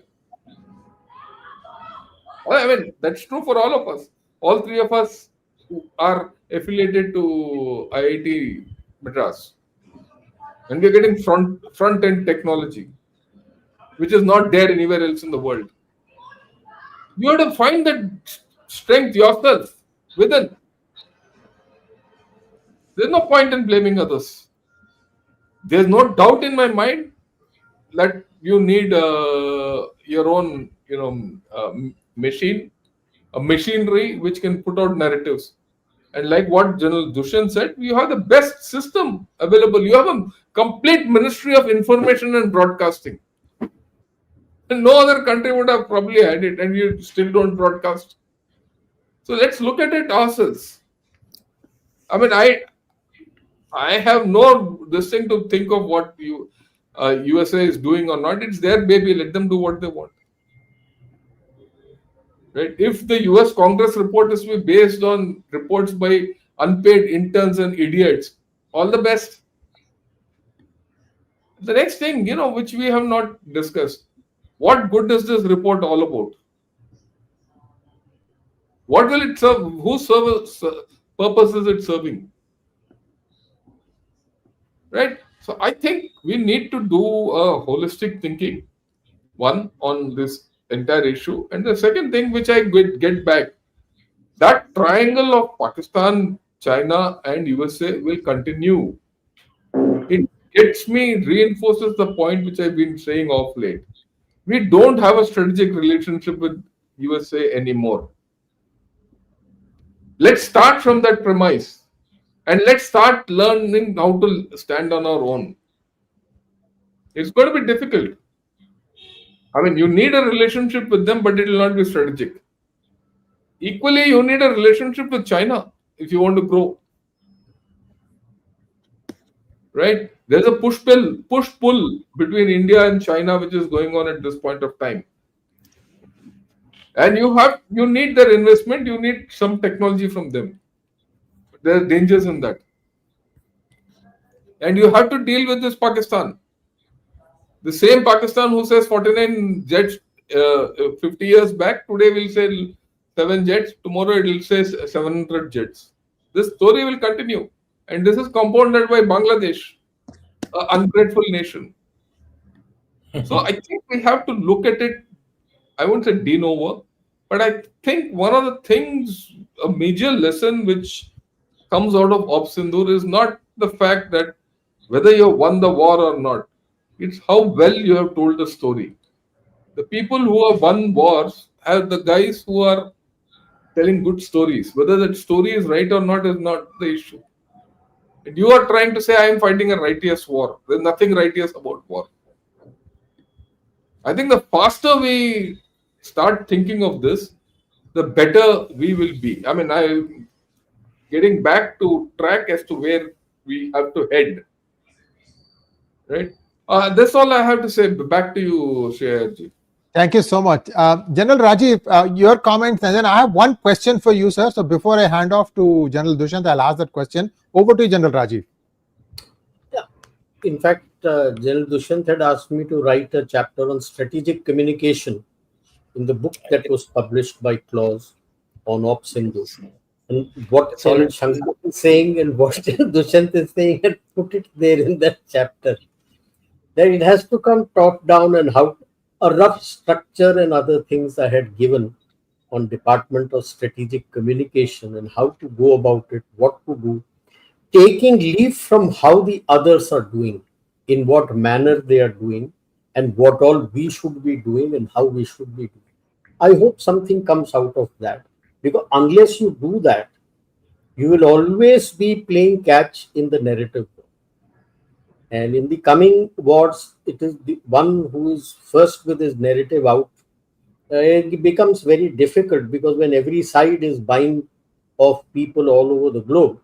[SPEAKER 2] I mean, that's true for all of us. All three of us who are affiliated to IIT Madras. And we're getting front end technology, which is not there anywhere else in the world. You have to find that strength yourself within. There's no point in blaming others. There's no doubt in my mind that you need your own, machine, a machinery which can put out narratives. And like what General Dushan said, you have the best system available. You have a complete Ministry of Information and Broadcasting. And no other country would have probably had it, and you still don't broadcast. So let's look at it ourselves. I mean, I have no this thing to think of what USA is doing or not. It's their baby. Let them do what they want. Right? If the US Congress report is to be based on reports by unpaid interns and idiots, all the best. The next thing, which we have not discussed, what good is this report all about? What will it serve? Whose purpose is it serving? Right? So I think we need to do a holistic thinking, one, on this entire issue. And the second thing, which I get back, that triangle of Pakistan, China, and USA will continue. It reinforces the point which I've been saying off late. We don't have a strategic relationship with USA anymore. Let's start from that premise. And let's start learning how to stand on our own. It's going to be difficult. I mean, you need a relationship with them, but it will not be strategic. Equally, you need a relationship with China if you want to grow. Right? There's a push-pull between India and China, which is going on at this point of time. And you need their investment, you need some technology from them. There are dangers in that. And you have to deal with this Pakistan. The same Pakistan who says 49 jets 50 years back, today will say 7 jets, tomorrow it will say 700 jets. This story will continue. And this is compounded by Bangladesh, an ungrateful nation. So I think we have to look at it, I won't say de novo, but I think one of the things, a major lesson which comes out of Op Sindoor is not the fact that whether you won the war or not. It's how well you have told the story. The people who have won wars are the guys who are telling good stories. Whether that story is right or not is not the issue. And you are trying to say, I am fighting a righteous war. There's nothing righteous about war. I think the faster we start thinking of this, the better we will be. I mean, I'm getting back to track as to where we have to head. Right? That's all I have to say. Back to you, Shreyarji.
[SPEAKER 1] Thank you so much. General Rajiv, your comments, and then I have one question for you, sir. So before I hand off to General Dushyant, I'll ask that question. Over to you, General Rajiv.
[SPEAKER 3] Yeah. In fact, General Dushyant had asked me to write a chapter on strategic communication in the book that was published by Claus on Op Sindoor. And what Shankar is saying and what Dushyant is saying, and put it there in that chapter. That it has to come top down, and how a rough structure and other things I had given on Department of Strategic Communication and how to go about it, what to do, taking leave from how the others are doing, in what manner they are doing, and what all we should be doing and how we should be doing. I hope something comes out of that, because unless you do that, you will always be playing catch in the narrative. And in the coming wars, it is the one who is first with his narrative out. It becomes very difficult, because when every side is buying of people all over the globe,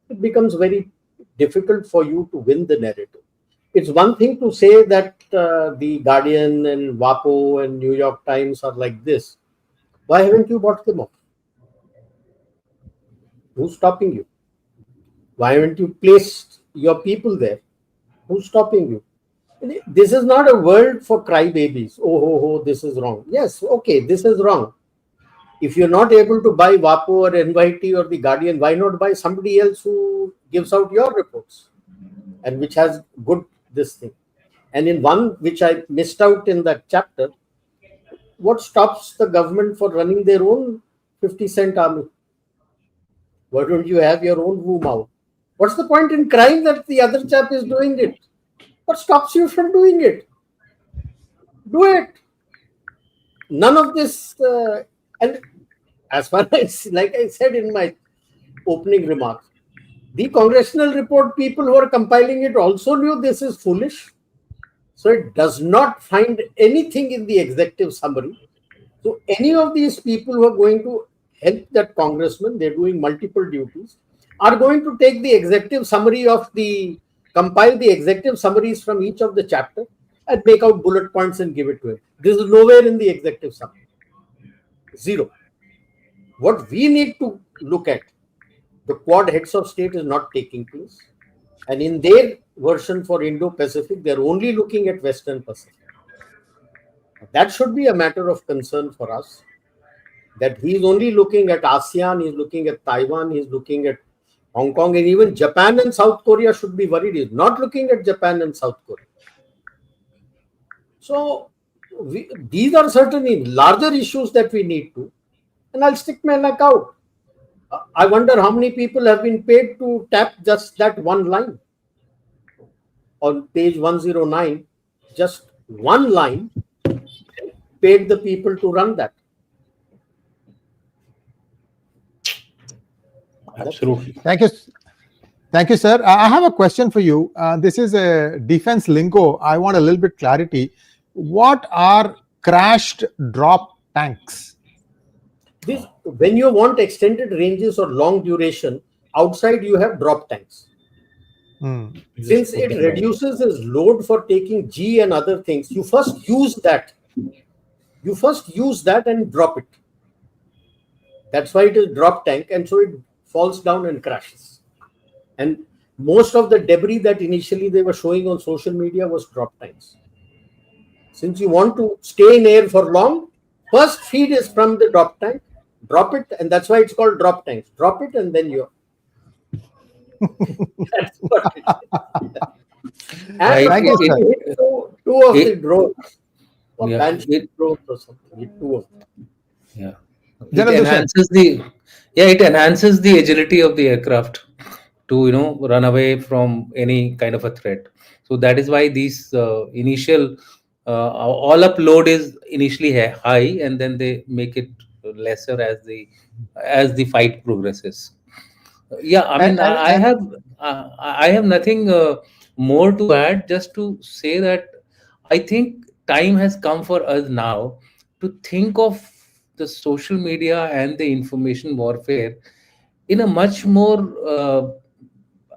[SPEAKER 3] it becomes very difficult for you to win the narrative. It's one thing to say that the Guardian and WAPO and New York Times are like this. Why haven't you bought them off? Who's stopping you? Why haven't you placed your people there? Who's stopping you? This is not a world for crybabies. Oh, this is wrong. Yes, okay, this is wrong. If you're not able to buy WAPO or NYT or the Guardian, why not buy somebody else who gives out your reports and which has good this thing? And in one which I missed out in that chapter, what stops the government for running their own 50-cent army? Why don't you have your own Wu Mao? What's the point in crying that the other chap is doing it? What stops you from doing it? Do it. None of this. And as far as, like I said in my opening remarks, the congressional report people who are compiling it also knew this is foolish. So it does not find anything in the executive summary. So any of these people who are going to help that congressman, they're doing multiple duties, are going to take the executive summary of compile the executive summaries from each of the chapter and make out bullet points and give it to him. This is nowhere in the executive summary. Zero. What we need to look at, the Quad heads of state is not taking place. And in their version for Indo-Pacific, they're only looking at Western Pacific. That should be a matter of concern for us. That he's only looking at ASEAN, he's looking at Taiwan, he's looking at Hong Kong, and even Japan and South Korea should be worried. He's not looking at Japan and South Korea. So these are certainly larger issues that we need to. And I'll stick my neck out. I wonder how many people have been paid to tap just that one line. On page 109, just one line paid the people to run that.
[SPEAKER 4] Absolutely.
[SPEAKER 1] Thank you, sir. I have a question for you. This is a defense lingo. I want a little bit clarity. What are crashed drop tanks?
[SPEAKER 3] When you want extended ranges or long duration, outside you have drop tanks. Since it reduces its load for taking G and other things, you first use that. You first use that and drop it. That's why it is drop tank, and so it falls down and crashes. And most of the debris that initially they were showing on social media was drop tanks. Since you want to stay in air for long, first feed is from the drop tank, drop it, and that's why it's called drop tanks. Drop it and then you're. That's what it is. And
[SPEAKER 1] Thank you, sir.
[SPEAKER 3] Two of the drones, or Banshee drones or something, two of them.
[SPEAKER 4] Yeah.
[SPEAKER 1] It
[SPEAKER 4] enhances the agility of the aircraft to run away from any kind of a threat. So that is why these initial all up load is initially high, and then they make it lesser as the fight progresses. I have nothing more to add, just to say that I think time has come for us now to think of the social media and the information warfare in a much more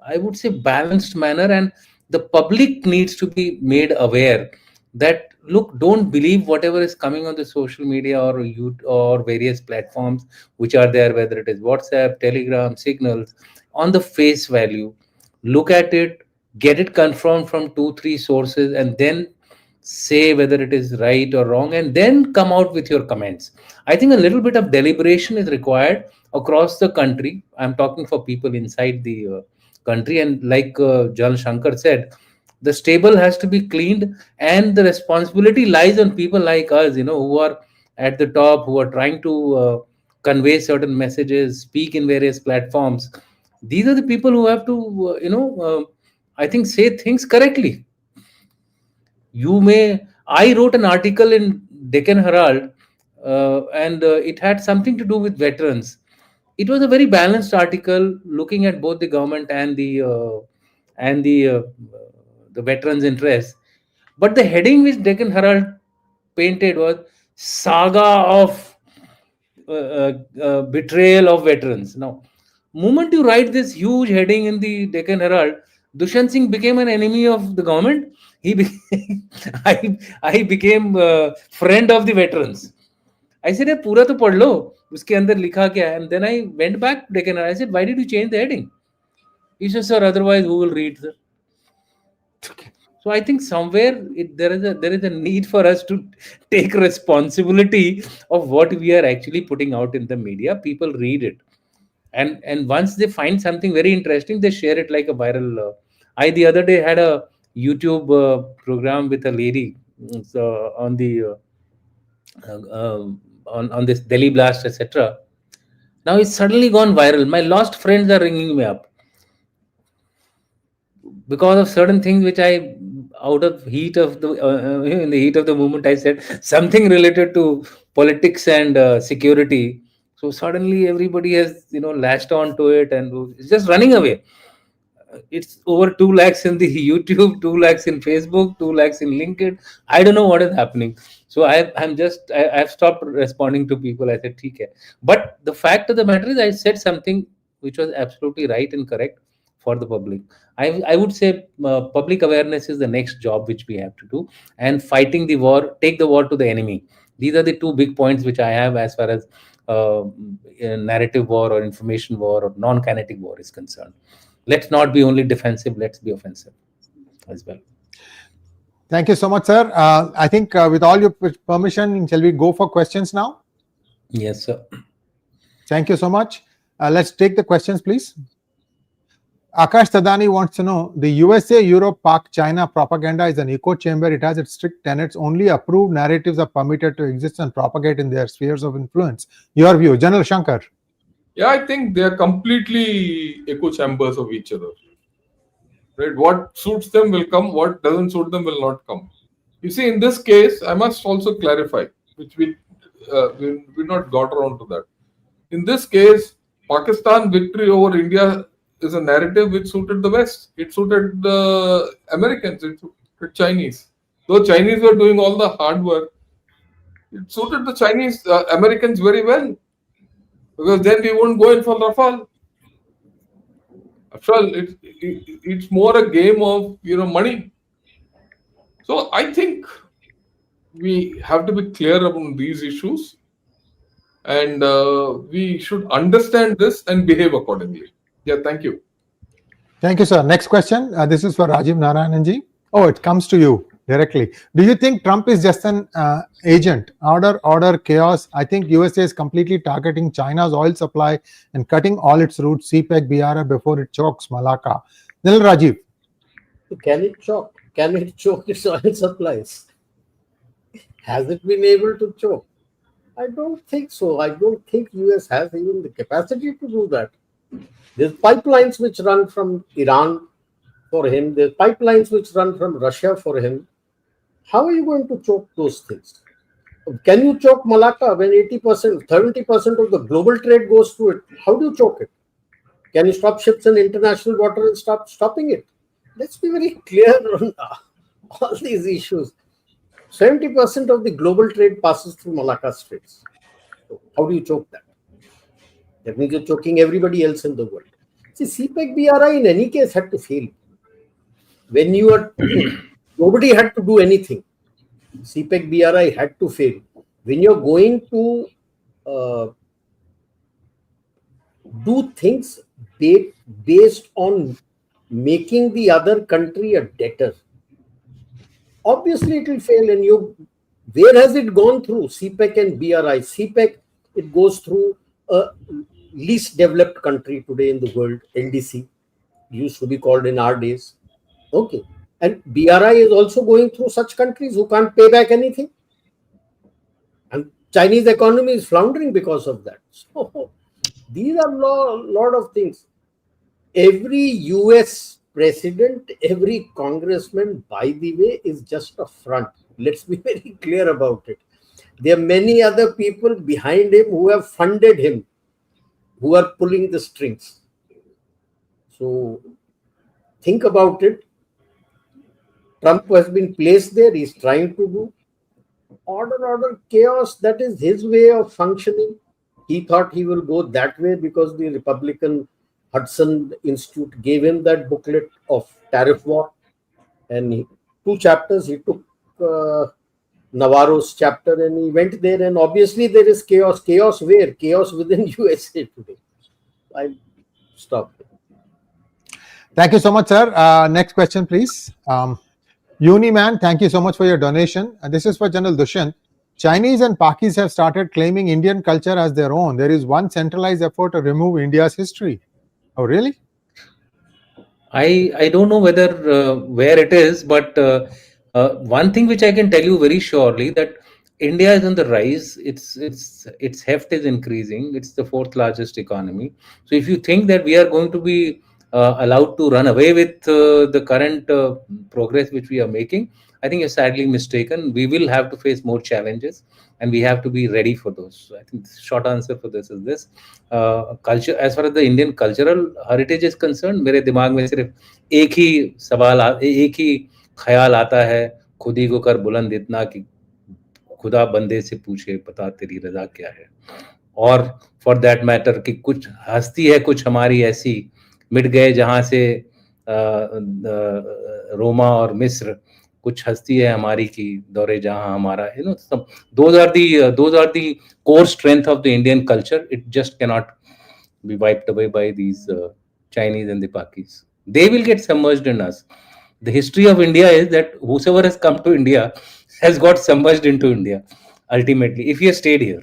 [SPEAKER 4] I would say balanced manner, and the public needs to be made aware that, look, don't believe whatever is coming on the social media or YouTube or various platforms which are there, whether it is WhatsApp, Telegram, Signals, on the face value. Look at it, get it confirmed from 2-3 sources, and then say whether it is right or wrong, and then come out with your comments. I think a little bit of deliberation is required across the country. I'm talking for people inside the country, and like Jan Shankar said, the stable has to be cleaned, and the responsibility lies on people like us, who are at the top, who are trying to convey certain messages, speak in various platforms. These are the people who have to, I think, say things correctly. I wrote an article in Deccan Herald, and it had something to do with veterans. It was a very balanced article looking at both the government and the veterans' interests. But the heading which Deccan Herald painted was "Saga of Betrayal of Veterans." Now, moment you write this huge heading in the Deccan Herald, Dushant Singh became an enemy of the government. I became friend of the veterans. I said, "पूरा तो पढ़ लो, उसके अंदर लिखा क्या है?" And then I went back to Deccan Herald. I said, "Why did you change the heading?" He said, "Sir, otherwise who will read?" So I think somewhere there is a need for us to take responsibility of what we are actually putting out in the media. People read it, and once they find something very interesting, they share it like a viral. I the other day had a YouTube program with a lady, so on the on this Delhi blast, etc. Now it's suddenly gone viral. My lost friends are ringing me up because of certain things which I, out of heat of the in the heat of the moment, I said something related to politics and security. So suddenly everybody has latched onto it and it's just running away. It's over 2 lakhs in the YouTube, 2 lakhs in Facebook, 2 lakhs in LinkedIn. I don't know what is happening. So I've stopped responding to people. I said, "Okay." But the fact of the matter is, I said something which was absolutely right and correct for the public. I would say public awareness is the next job which we have to do, and fighting the war, take the war to the enemy. These are the two big points which I have as far as narrative war or information war or non-kinetic war is concerned. Let's not be only defensive, let's be offensive as well.
[SPEAKER 1] Thank you so much, sir. I think with all your permission, shall we go for questions now?
[SPEAKER 4] Yes, sir.
[SPEAKER 1] Thank you so much. Let's take the questions, please. Akash Tadani wants to know, the USA, Europe, Pak, China propaganda is an echo chamber. It has its strict tenets. Only approved narratives are permitted to exist and propagate in their spheres of influence. Your view, General Shankar.
[SPEAKER 2] Yeah, I think they are completely echo chambers of each other. Right? What suits them will come, what doesn't suit them will not come. You see, in this case, I must also clarify, which we not got around to that. In this case, Pakistan victory over India is a narrative which suited the West. It suited the Americans, it suited Chinese. Though Chinese were doing all the hard work, it suited the Chinese Americans very well. Because then we won't go in for Rafale. After all, it's more a game of money. So I think we have to be clear about these issues, and we should understand this and behave accordingly. Yeah, thank you.
[SPEAKER 1] Thank you, sir. Next question. This is for Rajiv Narayananji. Oh, it comes to you directly. Do you think Trump is just an agent? Order, chaos. I think USA is completely targeting China's oil supply and cutting all its routes, CPEC, BRA, before it chokes Malacca. Nil Rajiv.
[SPEAKER 3] Can it choke? Can it choke its oil supplies? Has it been able to choke? I don't think so. I don't think US has even the capacity to do that. There's pipelines which run from Iran for him. There's pipelines which run from Russia for him. How are you going to choke those things? Can you choke Malacca when 80%, 70% of the global trade goes through it? How do you choke it? Can you stop ships in international water and stop stopping it? Let's be very clear on all these issues. 70% of the global trade passes through Malacca Straits. So how do you choke that? That means you're choking everybody else in the world. See, CPEC BRI in any case had to fail. When you are, nobody had to do anything. CPEC BRI had to fail. When you're going to do things based on making the other country a debtor, obviously it will fail. And where has it gone through? CPEC and BRI. CPEC, it goes through a least developed country today in the world, LDC, used to be called in our days. Okay. And BRI is also going through such countries who can't pay back anything. And Chinese economy is floundering because of that. So these are a lot of things. Every US president, every congressman, by the way, is just a front. Let's be very clear about it. There are many other people behind him who have funded him, who are pulling the strings. So think about it. Trump has been placed there. He's trying to do order, chaos. That is his way of functioning. He thought he will go that way because the Republican Hudson Institute gave him that booklet of tariff war. And 2 chapters, he took Navarro's chapter and he went there. And obviously there is chaos. Chaos where? Chaos within USA today. I stop.
[SPEAKER 1] Thank you so much, sir. Next question, please. Uniman, thank you so much for your donation. And this is for General Dushyant. Chinese and Pakis have started claiming Indian culture as their own. There is one centralized effort to remove India's history. Oh, really?
[SPEAKER 4] I don't know whether where it is, but one thing which I can tell you very surely, that India is on the rise. Its heft is increasing. It's the fourth largest economy. So if you think that we are going to be allowed to run away with the current progress which we are making, I think you're sadly mistaken. We will have to face more challenges, and we have to be ready for those. I think the short answer for this is this. Culture, as far as the Indian cultural heritage is concerned, मेरे दिमाग में सिर्फ एक ही सवाल एक ही ख्याल आता है, खुद ही को कर बुलंद इतना कि खुदा बंदे से पूछे बता तेरी रजा क्या है, और फॉर दैट मैटर कि कुछ हस्ती है कुछ हमारी ऐसी मिट गए जहां से रोमा और मिस्र, कुछ हस्ती है हमारी की दौरे जहां हमारा, those are the core strength of the Indian culture. It just cannot be wiped away by these Chinese and the Pakis. They will get submerged in us. The history of India is that whosoever has come to India has got submerged into India ultimately, if he has stayed here.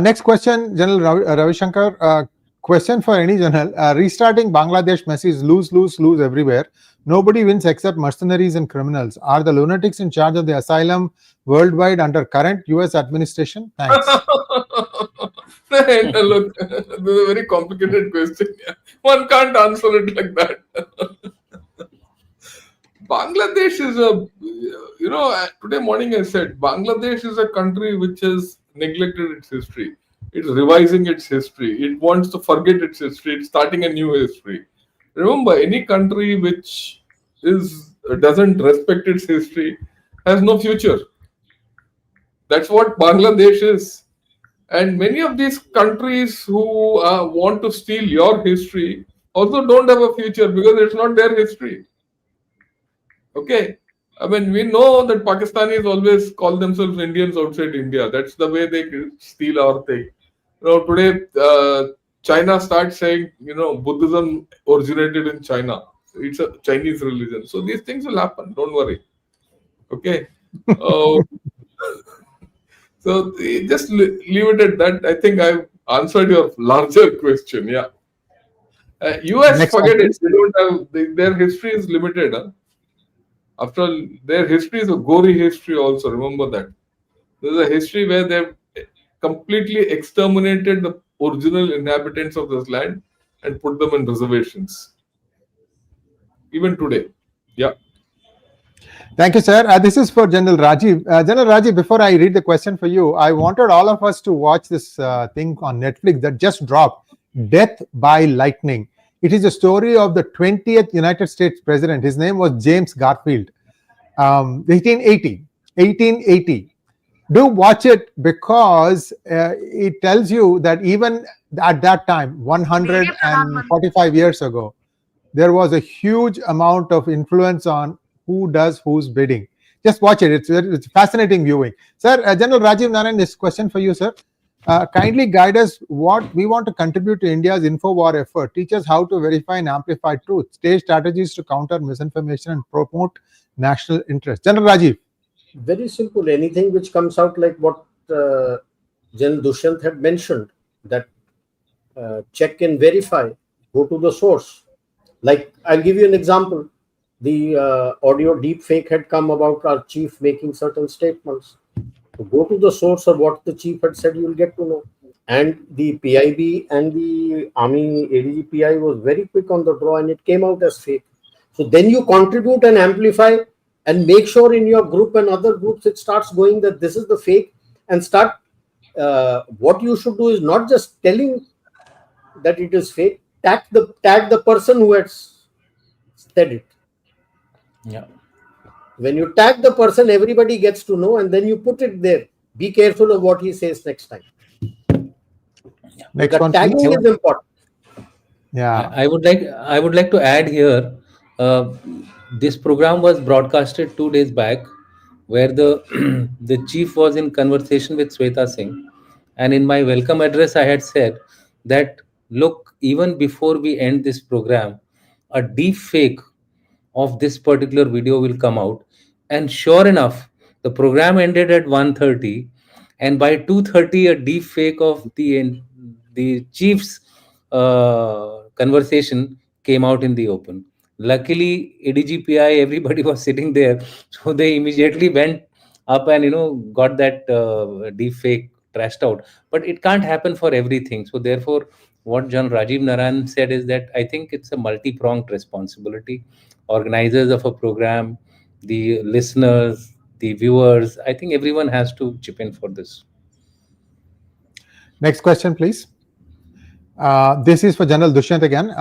[SPEAKER 1] Next question, General Ravi Shankar. Question for any general. Restarting Bangladesh mess is lose, lose, lose everywhere. Nobody wins except mercenaries and criminals. Are the lunatics in charge of the asylum worldwide under current US administration? Thanks.
[SPEAKER 2] Look, this is a very complicated question. One can't answer it like that. Bangladesh is today morning I said Bangladesh is a country which has neglected its history. It's revising its history. It wants to forget its history. It's starting a new history. Remember, any country which doesn't respect its history has no future. That's what Bangladesh is. And many of these countries who want to steal your history also don't have a future because it's not their history. Okay. I mean, we know that Pakistanis always call themselves Indians outside India. That's the way they steal our thing. Today, China starts saying, Buddhism originated in China. It's a Chinese religion. So these things will happen. Don't worry. Okay. So just leave it at that. I think I've answered your larger question. Yeah. US,
[SPEAKER 1] Next
[SPEAKER 2] forget
[SPEAKER 1] question.
[SPEAKER 2] it. They don't have, their history is limited. Huh? After all, their history is a gory history also. Remember that. There's a history where they've completely exterminated the original inhabitants of this land and put them in reservations. Even today. Yeah.
[SPEAKER 1] Thank you, sir. This is for General Rajiv. General Rajiv, before I read the question for you, I wanted all of us to watch this thing on Netflix that just dropped, Death by Lightning. It is a story of the 20th United States president. His name was James Garfield. 1880. Do watch it because it tells you that even at that time, 145 years ago, there was a huge amount of influence on who does whose bidding. Just watch it. It's fascinating viewing. Sir, General Rajiv Narayan, this question for you, sir. Kindly guide us what we want to contribute to India's InfoWar effort. Teach us how to verify and amplify truth. Stage strategies to counter misinformation and promote national interest. General Rajiv.
[SPEAKER 3] Very simple. Anything which comes out like what General Dushyant had mentioned, that check and verify, go to the source. Like, I'll give you an example. The audio deep fake had come about our chief making certain statements. So go to the source of what the chief had said, you'll get to know. And the PIB and the Army ADG PI was very quick on the draw and it came out as fake. So then you contribute and amplify and make sure in your group and other groups it starts going that this is the fake, and start what you should do is not just telling that it is fake, tag the person who has said it.
[SPEAKER 4] Yeah.
[SPEAKER 3] When you tag the person, everybody gets to know, and then you put it there. Be careful of what he says next time.
[SPEAKER 1] Next
[SPEAKER 3] The
[SPEAKER 1] one,
[SPEAKER 3] tagging
[SPEAKER 1] please.
[SPEAKER 3] is important.
[SPEAKER 1] Yeah.
[SPEAKER 4] I would like to add here. This program was broadcasted 2 days back, where the the chief was in conversation with Sweta Singh, and in my welcome address I had said that, look, even before we end this program, a deep fake of this particular video will come out. And sure enough, the program ended at 1:30, and by 2:30 a deep fake of the chief's conversation came out in the open. Luckily, ADGPI, everybody was sitting there, so they immediately went up and got that deep fake trashed out. But it can't happen for everything. So therefore, what John Rajiv Narayan said is that I think it's a multi-pronged responsibility. Organizers of a program, the listeners, the viewers, I think everyone has to chip in for this.
[SPEAKER 1] Next question, please. This is for General Dushyant again.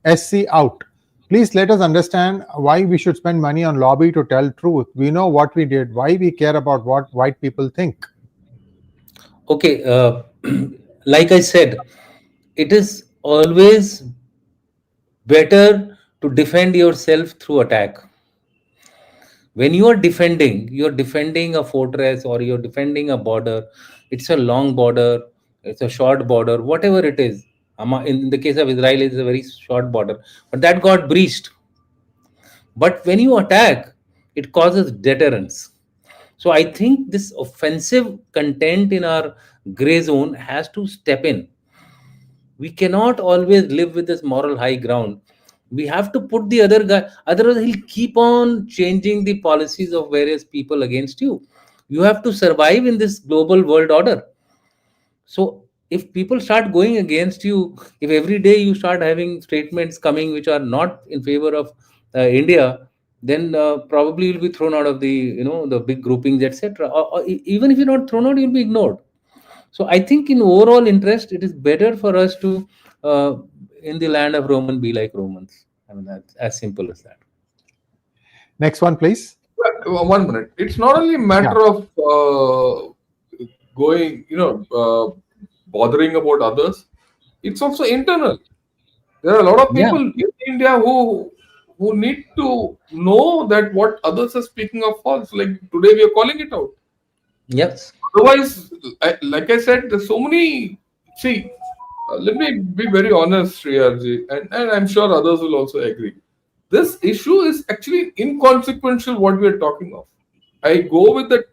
[SPEAKER 1] SC out. Please let us understand why we should spend money on lobby to tell truth. We know what we did. Why we care about what white people think?
[SPEAKER 4] Okay, like I said, it is always better to defend yourself through attack. When you're defending a fortress, or you're defending a border. It's a long border, it's a short border, whatever it is. In the case of Israel, it's a very short border, but that got breached. But when you attack, it causes deterrence. So I think this offensive content in our gray zone has to step in. We cannot always live with this moral high ground. We have to put the other guy, otherwise he'll keep on changing the policies of various people against you. You have to survive in this global world order. So if people start going against you, if every day you start having statements coming which are not in favor of India, then probably you'll be thrown out of the big groupings, etc. Or even if you're not thrown out, you'll be ignored. So I think in overall interest, it is better for us to, in the land of Roman, be like Romans. I mean, that's as simple as that.
[SPEAKER 1] Next one, please.
[SPEAKER 2] 1 minute. It's not only a matter of going, bothering about others. It's also internal. There are a lot of people in India who need to know that what others are speaking of false. Like today, we are calling it out.
[SPEAKER 4] Yes.
[SPEAKER 2] Otherwise, like I said, there's so many. See, let me be very honest, Shriyarji, and I'm sure others will also agree. This issue is actually inconsequential what we are talking of. I go with the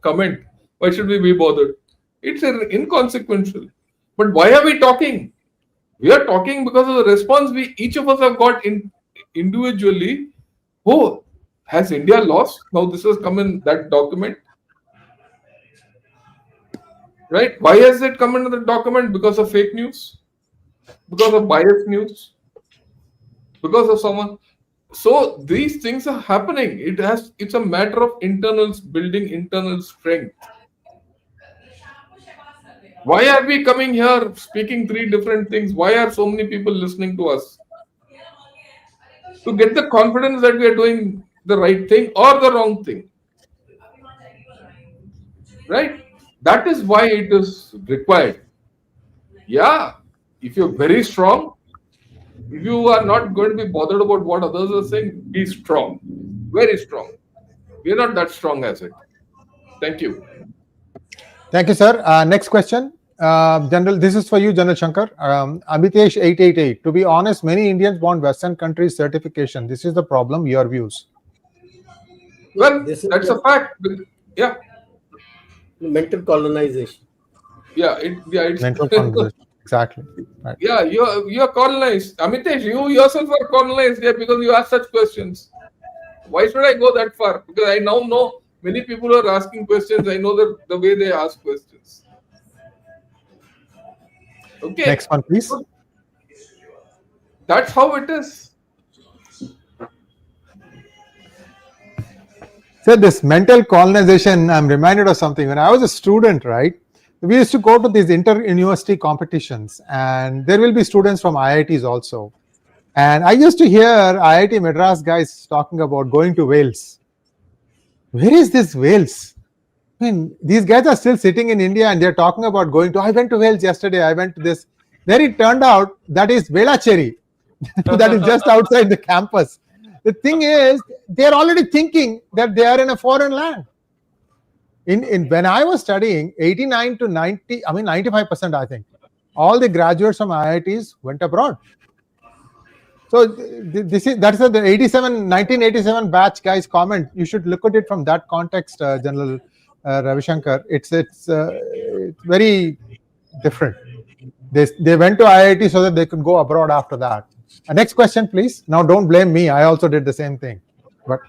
[SPEAKER 2] comment, why should we be bothered? It's inconsequential. But why are we talking? We are talking because of the response each of us have got individually. Oh, has India lost? Now this has come in that document. Right? Why has it come into the document? Because of fake news? Because of biased news? Because of someone? So these things are happening. It's a matter of building internal strength. Why are we coming here speaking 3 different things? Why are so many people listening to us? To get the confidence that we are doing the right thing or the wrong thing. Right? That is why it is required. Yeah, if you're very strong, if you are not going to be bothered about what others are saying, be strong. Very strong. We are not that strong as it. Thank you.
[SPEAKER 1] Thank you, sir. Next question. General, this is for you, General Shankar. Amitesh 888. To be honest, many Indians want Western countries certification. This is the problem. Your views?
[SPEAKER 2] Well, that's a fact. Yeah.
[SPEAKER 3] Mental colonization.
[SPEAKER 2] Yeah, it's
[SPEAKER 1] mental colonization. Exactly.
[SPEAKER 2] Right. Yeah, you're colonized. Amitesh, you yourself are colonized here because you ask such questions. Why should I go that far? Because I now know many people are asking questions. I know the way they ask questions. Okay.
[SPEAKER 1] Next one, please.
[SPEAKER 2] That's how it is.
[SPEAKER 1] So this mental colonization, I'm reminded of something. When I was a student, right, we used to go to these inter-university competitions, and there will be students from IITs also. And I used to hear IIT Madras guys talking about going to Wales. Where is this Wales? I mean, these guys are still sitting in India and they're talking about going to, I went to Wales yesterday, I went to this. Then it turned out that is Velachery. That is just outside the campus. The thing is, they're already thinking that they are in a foreign land. When I was studying, 89 to 90, 95%, I think, all the graduates from IITs went abroad. So that's the 1987 batch guys comment. You should look at it from that context, General Ravi Shankar. It's very different. They went to IIT so that they could go abroad after that. Next question, please. Now, don't blame me. I also did the same thing. But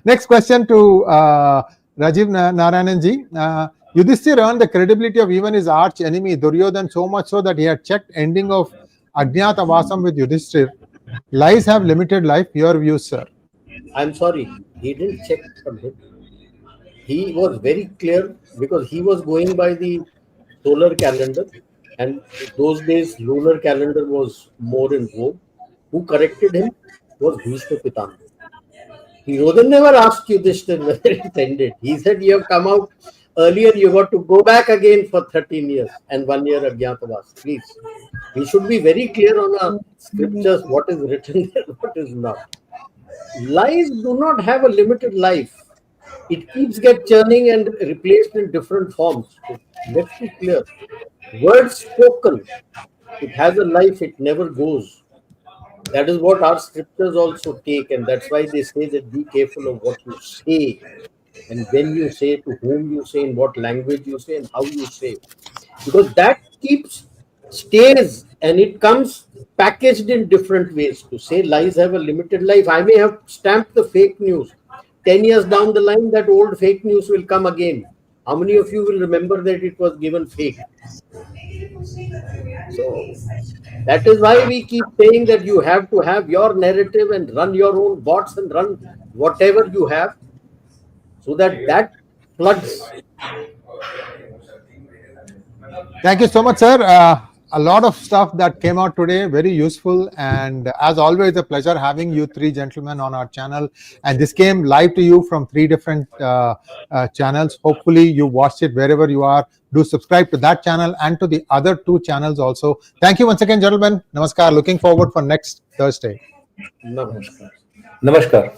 [SPEAKER 1] next question to Rajiv Narayananji. Yudhishthir earned the credibility of even his arch enemy Duryodhan so much so that he had checked ending of Ajnatavasam with Yudhishthir. Lies have limited life. Your views, sir.
[SPEAKER 3] I'm sorry, he didn't check for him. He was very clear because he was going by the solar calendar, and those days lunar calendar was more in vogue. Who corrected him was Bhishma Pitama. Duryodhan never asked Yudhishthir whether it ended. He said, you have come out earlier, you got to go back again for 13 years and 1 year Ajnatavas. Please. We should be very clear on our scriptures, what is written there, what is not. Lies do not have a limited life. It keeps get churning and replaced in different forms. So let's be clear. Words spoken, it has a life, it never goes. That is what our scriptures also take, and that's why they say that be careful of what you say, and when you say, to whom you say, in what language you say, and how you say. Because that stays, and it comes packaged in different ways. To say lies have a limited life, I may have stamped the fake news. 10 years down the line, that old fake news will come again. How many of you will remember that it was given fake? So that is why we keep saying that you have to have your narrative and run your own bots and run whatever you have, so that floods.
[SPEAKER 1] Thank you so much, sir. A lot of stuff that came out today, very useful, and as always, a pleasure having you three gentlemen on our channel. And this came live to you from 3 different channels. Hopefully, you watched it wherever you are. Do subscribe to that channel and to the other 2 channels also. Thank you once again, gentlemen. Namaskar. Looking forward for next Thursday.
[SPEAKER 3] Namaskar.
[SPEAKER 1] Namaskar.